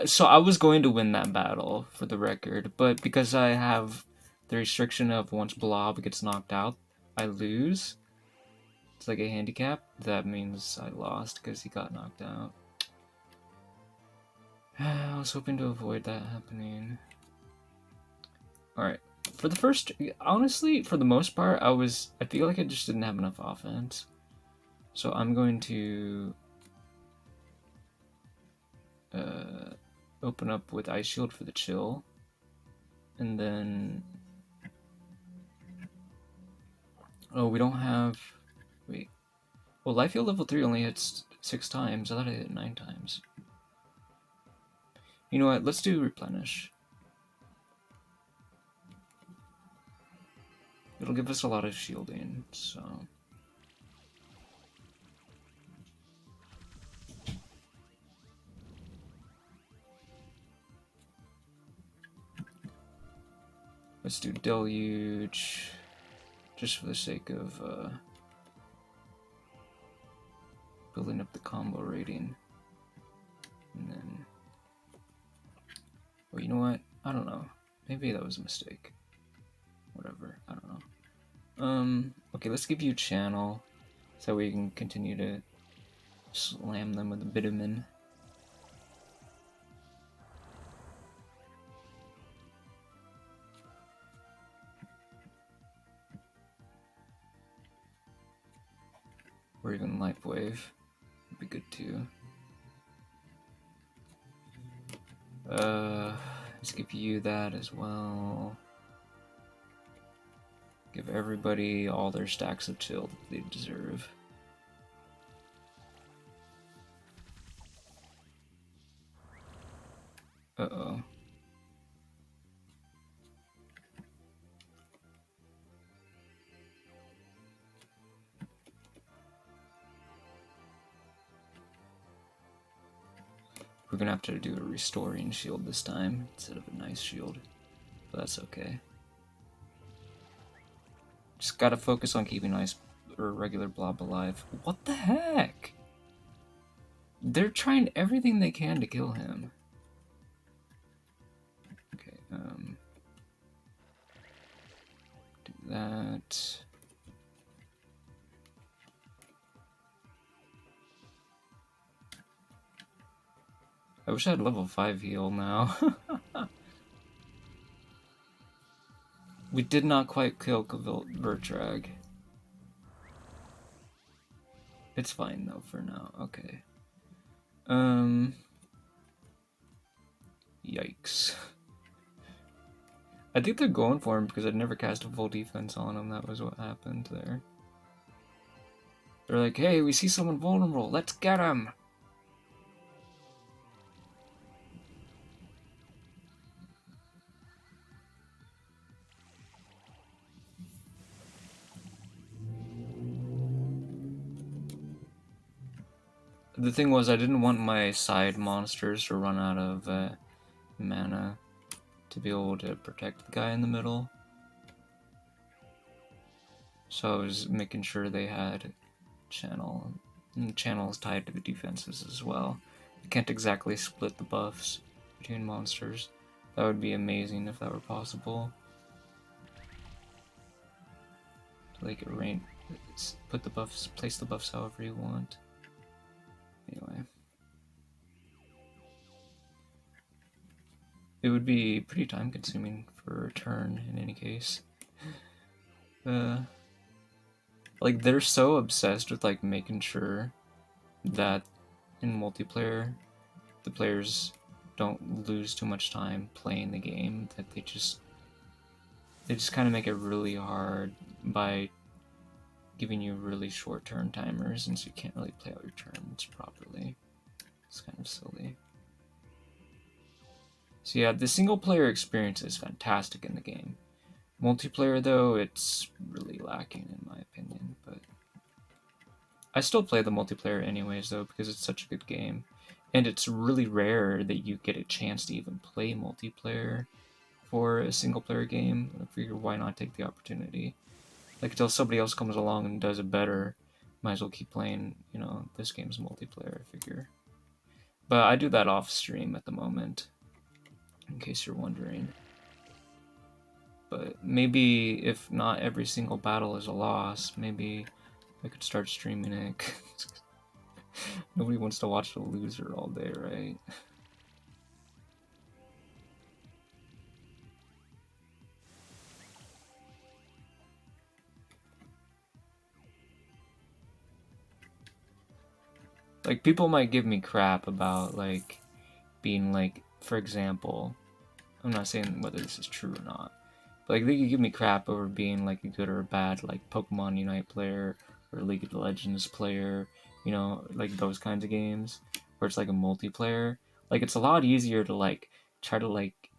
So I was going to win that battle, for the record, but because I have the restriction of once blob gets knocked out, I lose. It's like a handicap. That means I lost because he got knocked out. I was hoping to avoid that happening. Alright. For the first, honestly, for the most part, I feel like I just didn't have enough offense. So I'm going to open up with Ice Shield for the chill. And then... Oh, we don't have... Wait. Well, Life Heal level 3 only hits 6 times. I thought I hit 9 times. You know what? Let's do Replenish. It'll give us a lot of shielding, so... Let's do Deluge, just for the sake of building up the combo rating. And then... Well, you know what? I don't know. Maybe that was a mistake. Whatever. I don't know. Okay, let's give you Channel, so we can continue to slam them with a Vitamin. Or even Life Wave would be good too. Let's give you that as well. Give everybody all their stacks of chill that they deserve. Uh-oh. We're gonna have to do a restoring shield this time instead of a nice shield, but that's okay. Just gotta focus on keeping ice or regular blob alive. What the heck? They're trying everything they can to kill him. Okay, do that. I wish I had level 5 heal now. We did not quite kill Vertrag. It's fine though for now. Okay. Yikes. I think they're going for him because I'd never cast a full defense on him. That was what happened there. They're like, hey, we see someone vulnerable. Let's get him. The thing was, I didn't want my side monsters to run out of mana to be able to protect the guy in the middle. So I was making sure they had channel, and channel is tied to the defenses as well. You can't exactly split the buffs between monsters. That would be amazing if that were possible. Like put the buffs, place the buffs however you want. Anyway. It would be pretty time consuming for a turn in any case. Like they're so obsessed with like making sure that in multiplayer the players don't lose too much time playing the game that they just kind of make it really hard by giving you really short turn timers, and so you can't really play out your turns properly. It's kind of silly. So yeah, the single player experience is fantastic in the game. Multiplayer though, it's really lacking in my opinion, but I still play the multiplayer anyways though because it's such a good game. And it's really rare that you get a chance to even play multiplayer for a single player game. I figure why not take the opportunity? Like until somebody else comes along and does it better, might as well keep playing, you know, this game's multiplayer, I figure. But I do that off stream at the moment, in case you're wondering. But maybe if not every single battle is a loss, maybe I could start streaming it. Nobody wants to watch a loser all day, right? Like, people might give me crap about, like, being, like, for example, I'm not saying whether this is true or not, but, like, they could give me crap over being, like, a good or a bad, like, Pokemon Unite player, or League of Legends player, you know, like, those kinds of games, where it's, like, a multiplayer. Like, it's a lot easier to, like, try to, like,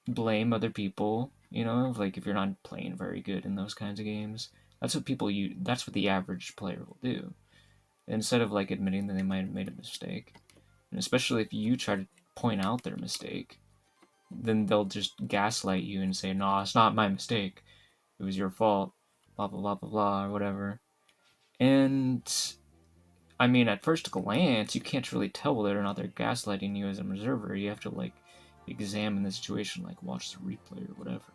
blame other people, you know, like, if you're not playing very good in those kinds of games. That's what that's what the average player will do, instead of, like, admitting that they might have made a mistake. And especially if you try to point out their mistake, then they'll just gaslight you and say, no, it's not my mistake, it was your fault, blah blah blah blah blah, or whatever. And I mean, at first glance, you can't really tell whether or not they're gaslighting you as an observer. You have to, like, examine the situation, like watch the replay or whatever.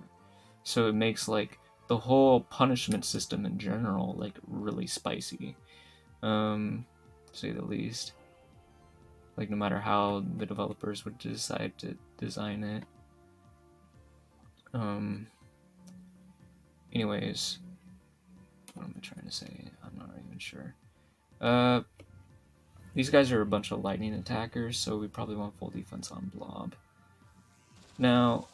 So it makes, like, the whole punishment system in general, like, really spicy, to say the least. Like, no matter how the developers would decide to design it. Anyways, what am I trying to say? I'm not even sure. These guys are a bunch of lightning attackers, so we probably want full defense on Blob. Now,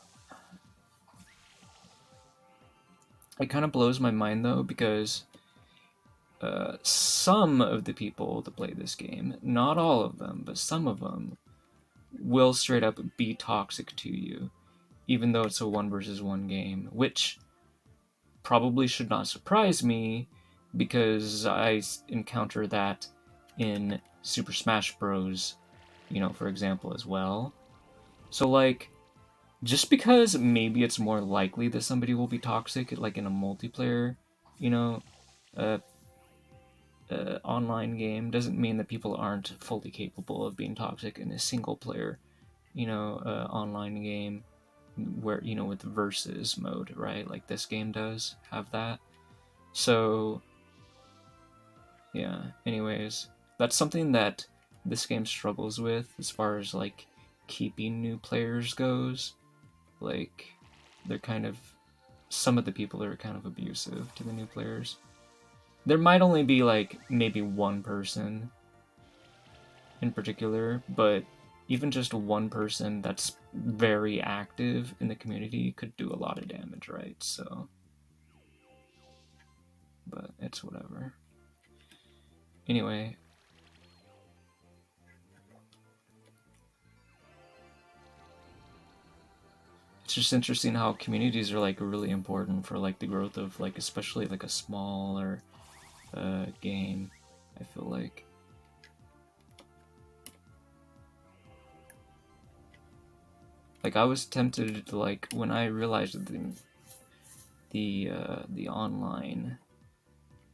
it kind of blows my mind though, because some of the people that play this game, not all of them, but some of them, will straight up be toxic to you, even though it's a 1 versus 1 game, which probably should not surprise me, because I encounter that in Super Smash Bros., you know, for example, as well. So, like, just because maybe it's more likely that somebody will be toxic, like in a multiplayer, you know, online game, doesn't mean that people aren't fully capable of being toxic in a single player, you know, online game, where, you know, with versus mode, right? Like this game does have that. So, yeah, anyways, that's something that this game struggles with as far as, like, keeping new players goes. Like, they're kind of, some of the people are kind of abusive to the new players. There might only be, like, maybe one person in particular, but even just one person that's very active in the community could do a lot of damage, right? So, but it's whatever. Anyway, it's just interesting how communities are, like, really important for, like, the growth of, like, especially, like, a smaller game, I feel like. Like, I was tempted to, like, when I realized that the online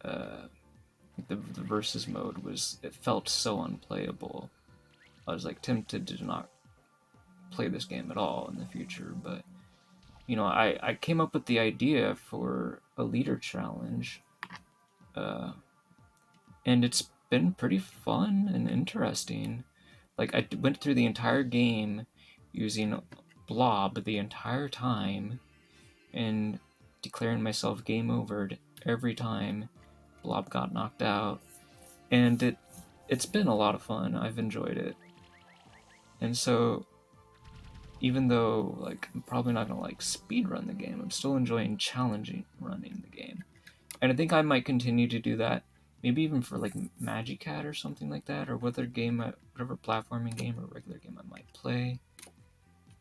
the versus mode it felt so unplayable. I was like tempted to not play this game at all in the future, but you know, I came up with the idea for a leader challenge, and it's been pretty fun and interesting. Like, I went through the entire game using Blob the entire time and declaring myself game overed every time Blob got knocked out, and it's been a lot of fun. I've enjoyed it, and so even though like I'm probably not gonna like speed run the game, I'm still enjoying challenging running the game, and I think I might continue to do that. Maybe even for like Magic Cat or something like that, or whatever platforming game or regular game I might play.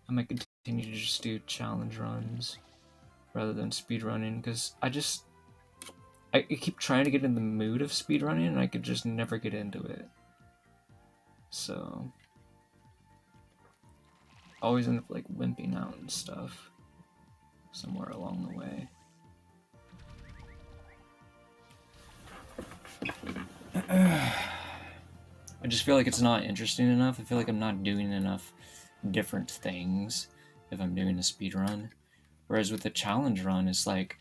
I might continue to just do challenge runs rather than speed running, because I keep trying to get in the mood of speed running and I could just never get into it. So always end up like wimping out and stuff somewhere along the way. I just feel like it's not interesting enough. I feel like I'm not doing enough different things if I'm doing a speed run. Whereas with the challenge run, it's like,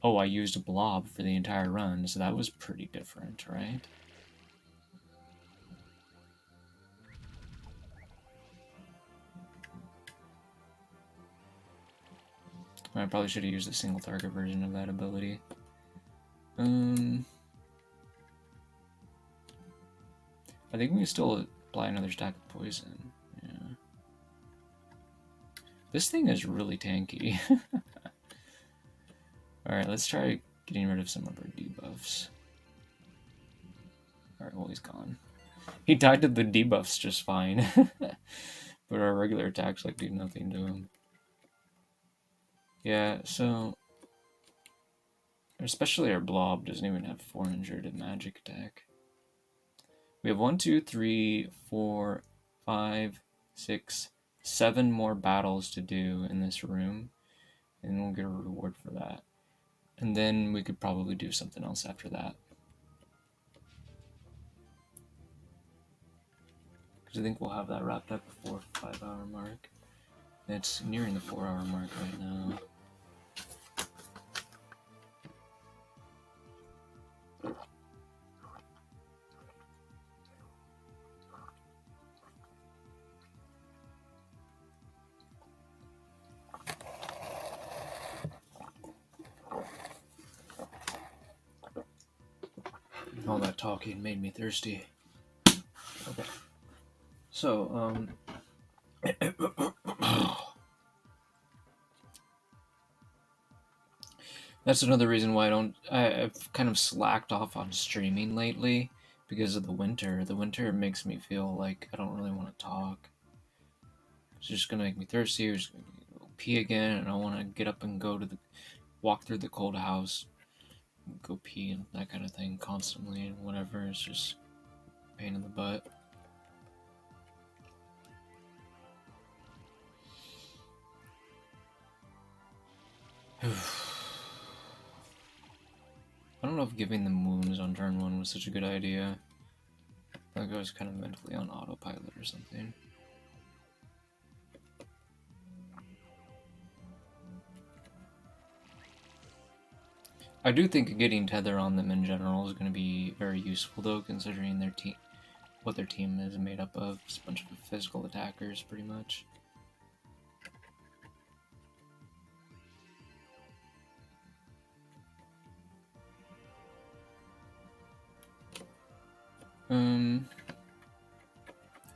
oh, I used a blob for the entire run, so that was pretty different, right? I probably should have used the single target version of that ability. I think we can still apply another stack of poison. Yeah. This thing is really tanky. Alright, let's try getting rid of some of our debuffs. Alright, well, he's gone. He died to the debuffs just fine. But our regular attacks like do nothing to him. Yeah, so especially our blob doesn't even have 400 in magic attack. We have 1, 2, 3, 4, 5, 6, 7 more battles to do in this room, and we'll get a reward for that. And then we could probably do something else after that. Because I think we'll have that wrapped up before 5-hour mark. It's nearing the 4-hour mark right now. All that talking made me thirsty. Okay. So, that's another reason why I've kind of slacked off on streaming lately, because of the winter. The winter makes me feel like I don't really want to talk. It's just gonna make me thirsty. I'm just gonna go pee again, and I want to get up and walk through the cold house, go pee and that kind of thing constantly and whatever. It's just a pain in the butt. I don't know if giving them wounds on turn 1 was such a good idea. Like I was kind of mentally on autopilot or something. I do think getting tether on them in general is going to be very useful, though, considering what their team is made up of. It's a bunch of physical attackers, pretty much.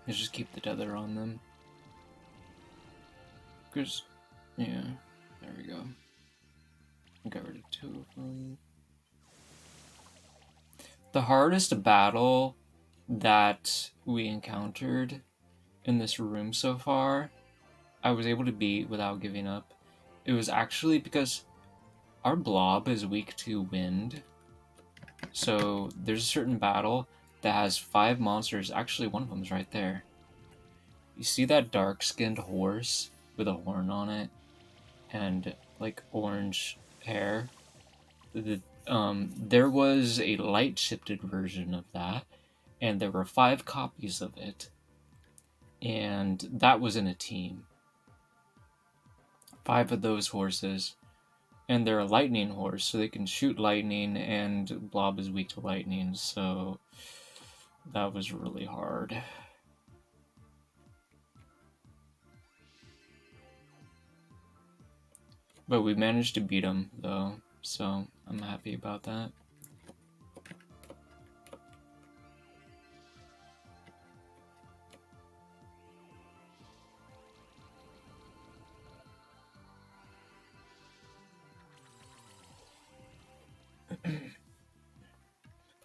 Let's just keep the tether on them. Because, yeah, there we go. Got rid of 2 of them. The hardest battle that we encountered in this room so far, I was able to beat without giving up. It was actually because our blob is weak to wind. So there's a certain battle that has 5 monsters. Actually, one of them is right there. You see that dark-skinned horse with a horn on it and like orange hair. There was a light shifted version of that, and there were 5 copies of it, and that was in a team. 5 of those horses, and they're a lightning horse, so they can shoot lightning, and Blob is weak to lightning, so that was really hard. But we managed to beat him, though, so I'm happy about that.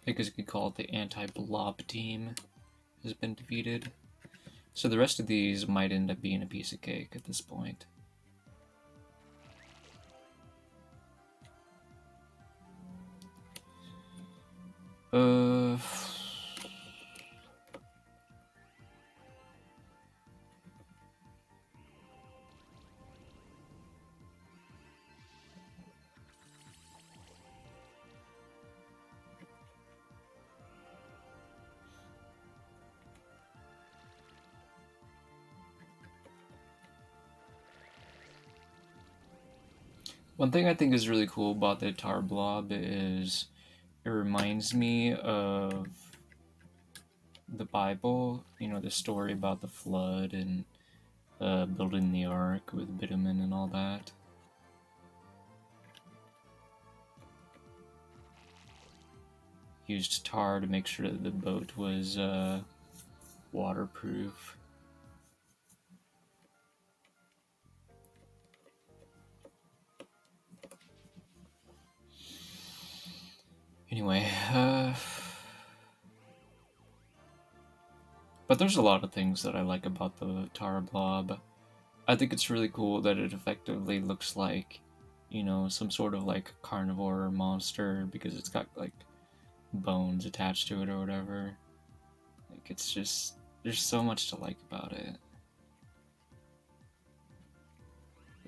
I guess you could call it the anti-blob team has been defeated. So the rest of these might end up being a piece of cake at this point. Uh... One thing I think is really cool about the tar blob is it reminds me of the Bible, you know, the story about the flood and building the ark with bitumen and all that. Used tar to make sure that the boat was waterproof. Anyway, but there's a lot of things that I like about the tar blob. I think it's really cool that it effectively looks like, you know, some sort of like carnivore monster because it's got like bones attached to it or whatever. Like it's just, there's so much to like about it.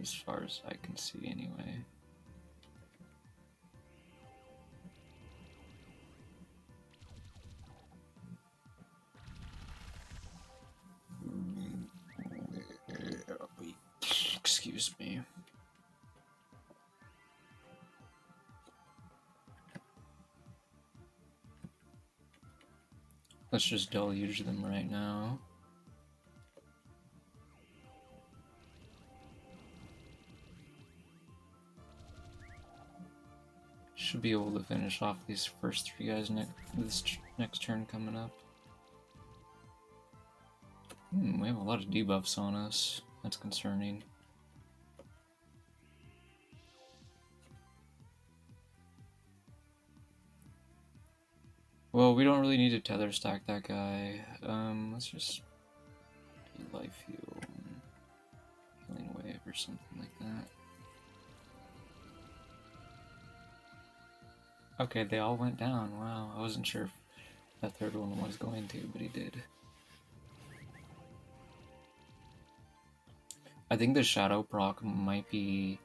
As far as I can see anyway. Excuse me. Let's just deluge them right now. Should be able to finish off these first 3 guys this next turn coming up. We have a lot of debuffs on us. That's concerning. Well, we don't really need to tether stack that guy. Let's just do life heal and healing wave or something like that. Okay, they all went down. Wow, I wasn't sure if that third one was going to, but he did. I think the Shadow proc might be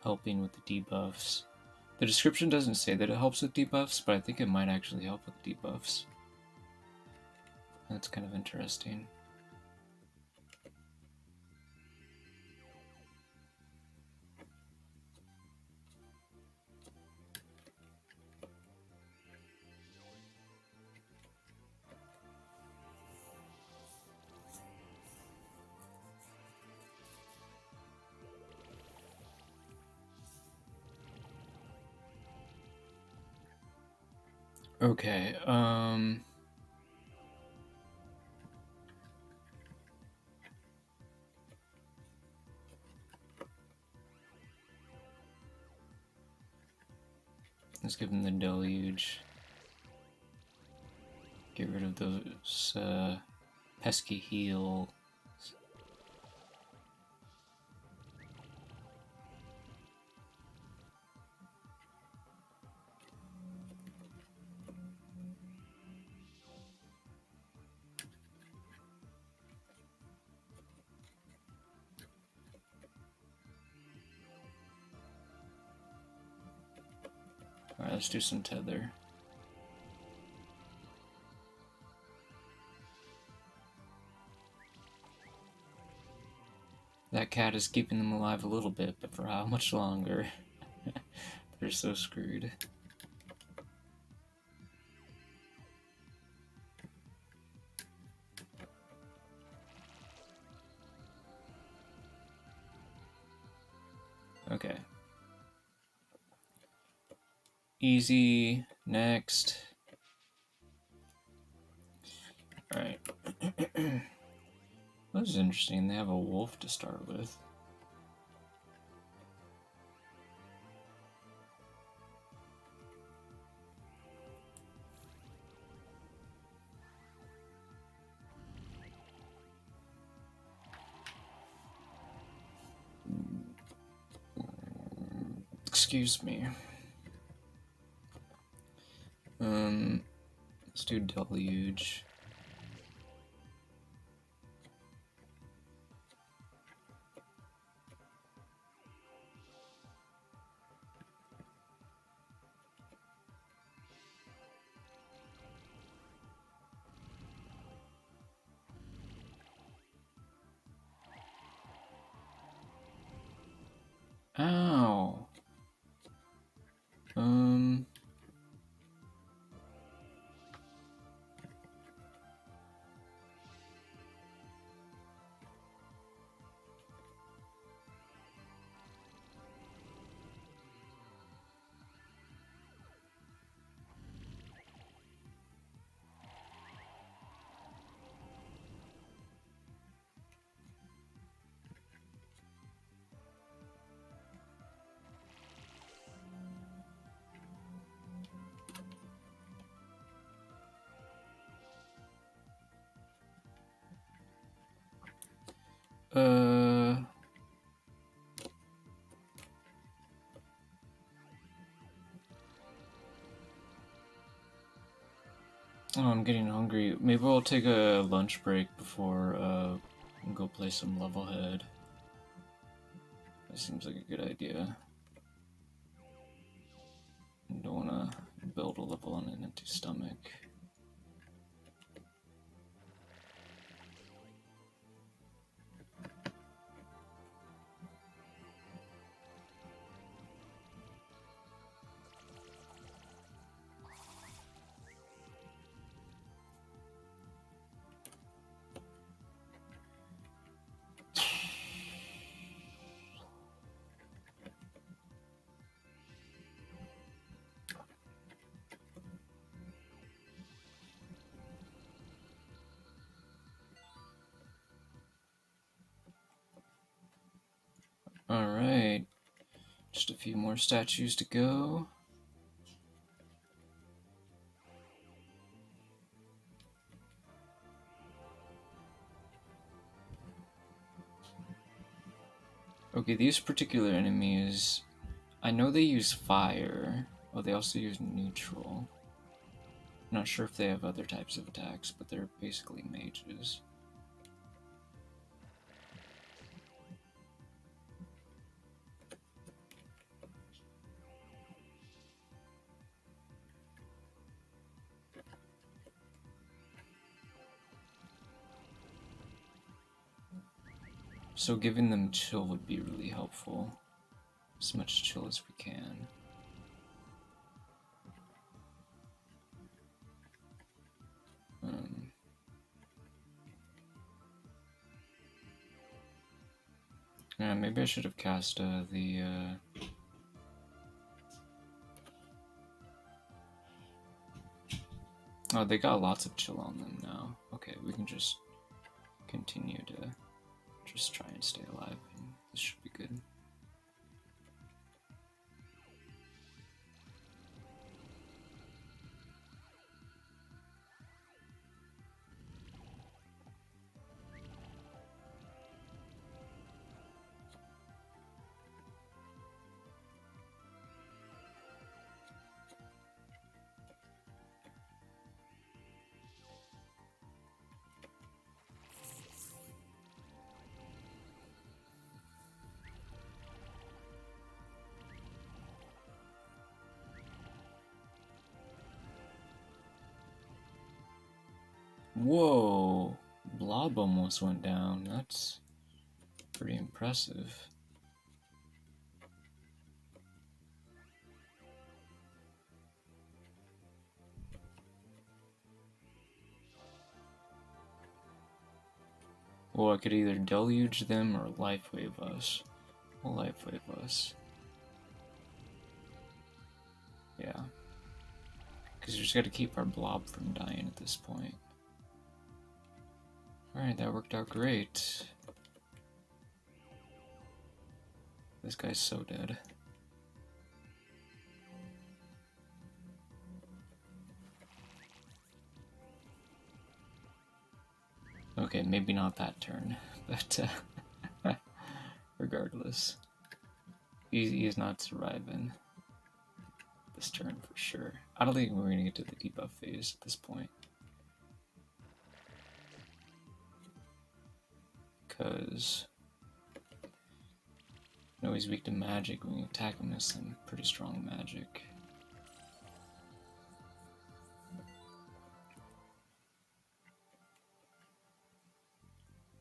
helping with the debuffs. The description doesn't say that it helps with debuffs, but I think it might actually help with debuffs. That's kind of interesting. Okay, let's give him the deluge. Get rid of those pesky heals. Alright, let's do some tether. That cat is keeping them alive a little bit, but for how much longer? They're so screwed. Okay. Easy. Next. Alright. This is interesting. They have a wolf to start with. Excuse me. Let's do deluge. Ow. Oh, I'm getting hungry. Maybe I'll take a lunch break before go play some level head. That seems like a good idea. I don't want to build a level on an empty stomach. Alright, just a few more statues to go. Okay, these particular enemies, I know they use fire. Oh, they also use neutral. Not sure if they have other types of attacks, but they're basically mages. So giving them chill would be really helpful. As much chill as we can. Yeah, maybe I should have cast the Oh, they got lots of chill on them now. Okay, we can just continue to just try and stay alive. And this should be good. Whoa! Blob almost went down. That's pretty impressive. Well, I could either deluge them or life wave us. We'll life wave us. Yeah. Because we just gotta keep our blob from dying at this point. Alright, that worked out great. This guy's so dead. Okay, maybe not that turn, but regardless. He is not surviving this turn for sure. I don't think we're gonna get to the debuff phase at this point. Because I know he's weak to magic. When we attack him with some pretty strong magic.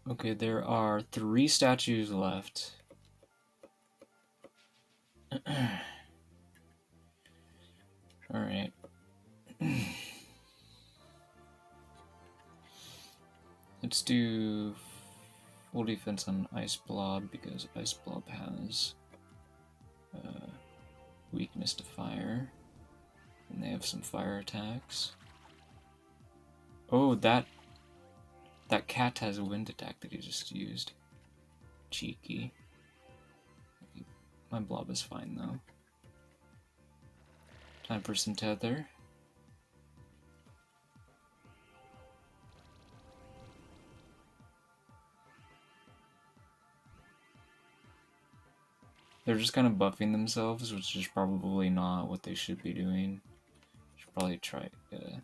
Okay, there are 3 statues left. Alright. Let's do full defense on Ice Blob because Ice Blob has weakness to fire. And they have some fire attacks. Oh, that cat has a wind attack that he just used. Cheeky. My blob is fine though. Time for some tether. They're just kind of buffing themselves, which is probably not what they should be doing. Should probably try to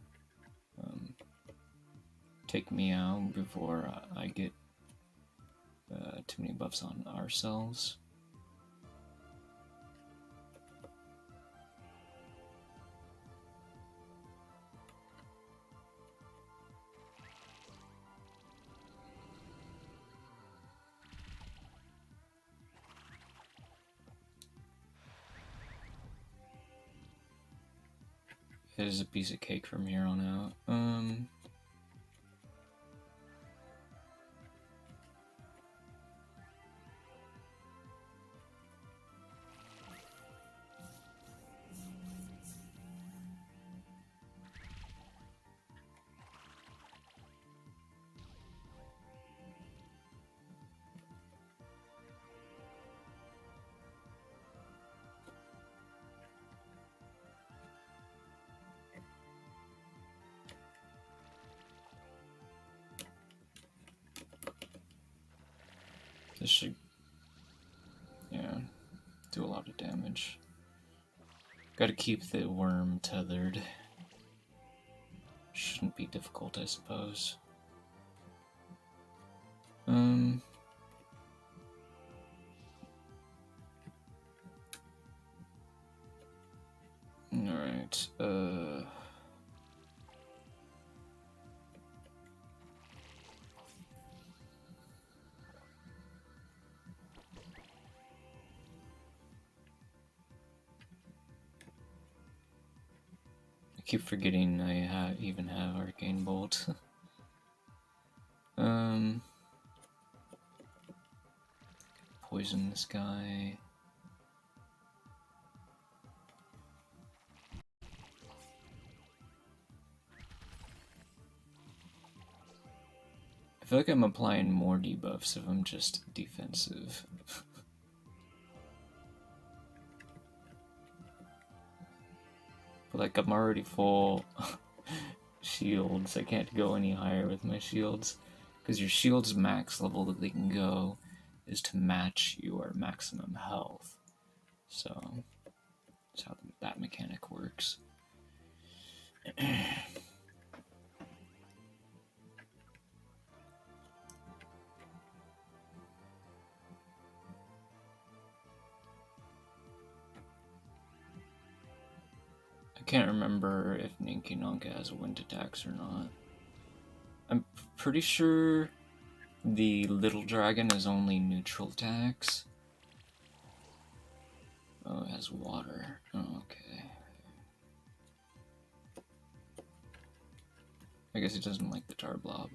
take me out before I get too many buffs on ourselves. It is a piece of cake from here on out. This should, yeah, do a lot of damage. Gotta keep the worm tethered. Shouldn't be difficult, I suppose. Alright, I keep forgetting I even have Arcane Bolt. Poison this guy. I feel like I'm applying more debuffs if I'm just defensive. But like I'm already full shields. I can't go any higher with my shields. Because your shield's max level that they can go is to match your maximum health. So that's how that mechanic works. I can't remember if Ninkinonka has wind attacks or not. I'm pretty sure the little dragon is only neutral attacks. Oh, it has water. Oh, okay. I guess he doesn't like the tar blob.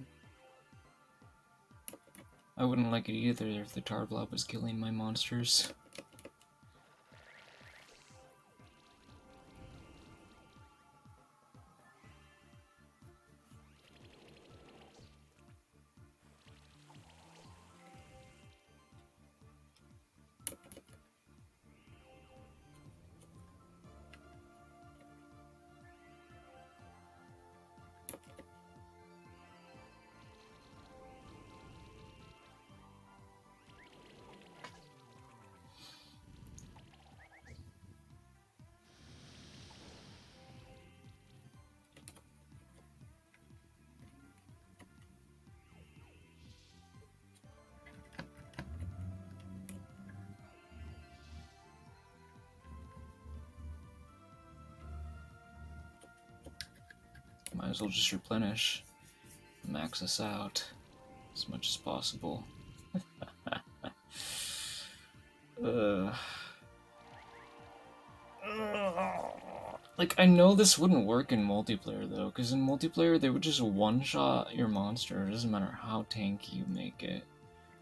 I wouldn't like it either if the tar blob was killing my monsters. Might as well just replenish, max us out as much as possible. Like, I know this wouldn't work in multiplayer though, because in multiplayer they would just one-shot your monster. It doesn't matter how tanky you make it,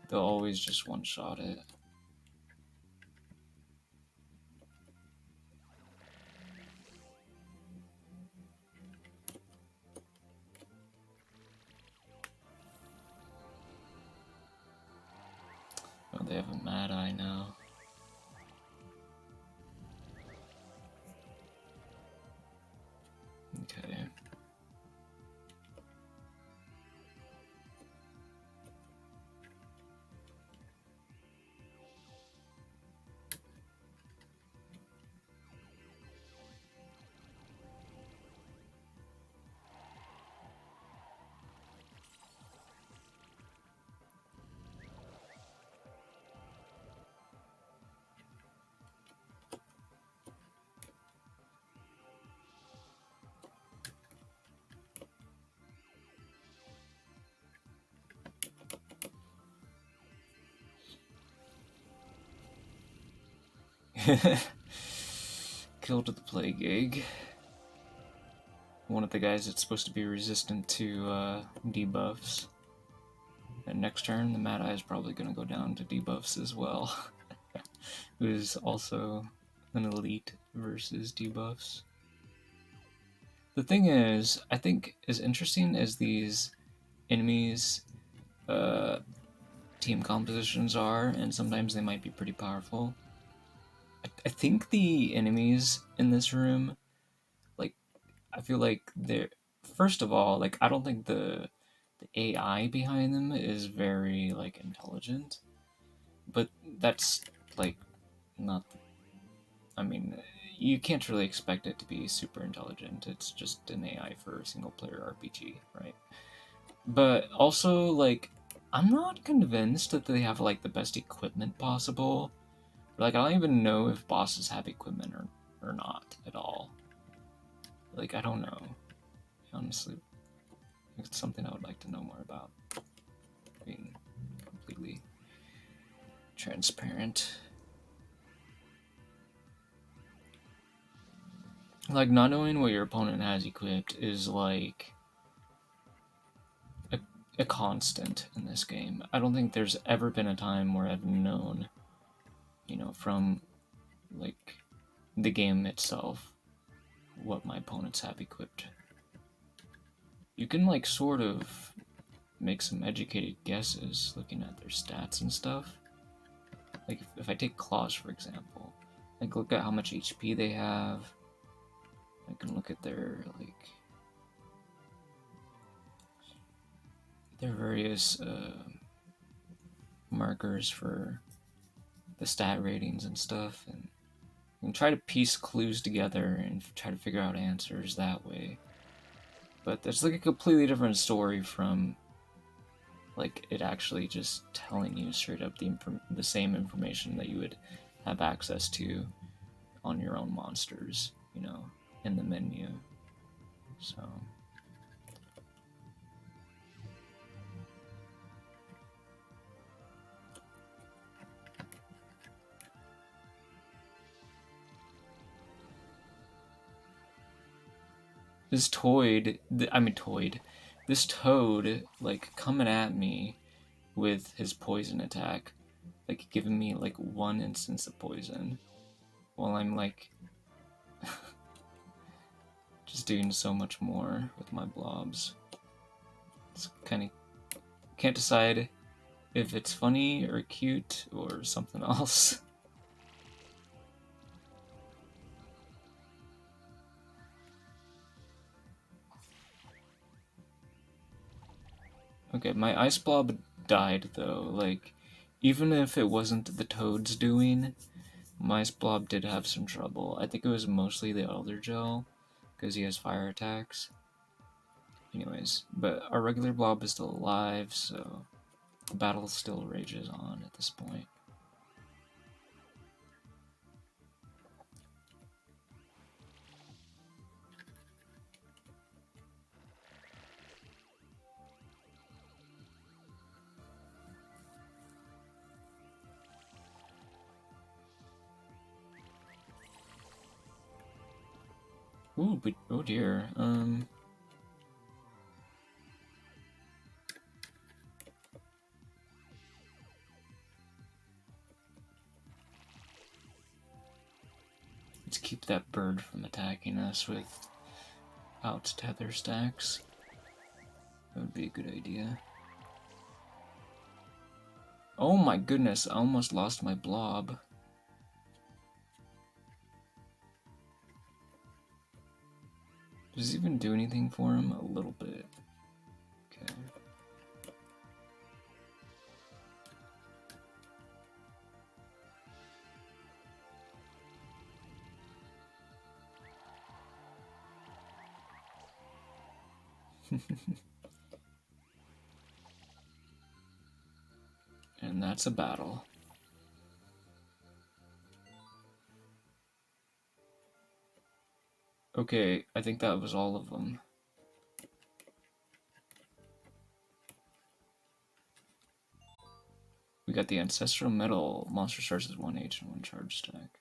they'll always just one-shot it. Oh, they have a Mad Eye now. Okay. Killed the Plague Egg. One of the guys that's supposed to be resistant to debuffs. And next turn, the Mad Eye is probably going to go down to debuffs as well. Who's also an elite versus debuffs. The thing is, I think as interesting as these enemies' team compositions are, and sometimes they might be pretty powerful, I think the enemies in this room, like, I feel like they're, first of all, like, I don't think the AI behind them is very, like, intelligent, but that's, like, not, I mean, you can't really expect it to be super intelligent. It's just an AI for a single player RPG, right? But also, like, I'm not convinced that they have, like, the best equipment possible. Like, I don't even know if bosses have equipment or not at all. Like, I don't know. Honestly, it's something I would like to know more about. Being completely transparent. Like, not knowing what your opponent has equipped is, like, a constant in this game. I don't think there's ever been a time where I've known, you know, from, like, the game itself, what my opponents have equipped. You can, like, sort of make some educated guesses looking at their stats and stuff. Like, if I take Claws, for example, I can look at how much HP they have. I can look at their, like, their various markers for the stat ratings and stuff, and try to piece clues together and try to figure out answers that way. But there's, like, a completely different story from, like, it actually just telling you straight up the same information that you would have access to on your own monsters, you know, in the menu. So This this toad, like, coming at me with his poison attack, like, giving me, like, 1 instance of poison, while I'm, like, just doing so much more with my blobs. It's kind of, can't decide if it's funny or cute or something else. Okay, my ice blob died though. Like, even if it wasn't the toad's doing, my ice blob did have some trouble. I think it was mostly the elder gel, because he has fire attacks. Anyways, but our regular blob is still alive, so the battle still rages on at this point. Ooh, but oh dear. Let's keep that bird from attacking us without tether stacks. That would be a good idea. Oh my goodness, I almost lost my blob. Does it even do anything for him? A little bit. Okay. And that's a battle. Okay, I think that was all of them. We got the Ancestral Metal. Monster starts as 1 H and 1 charge stack.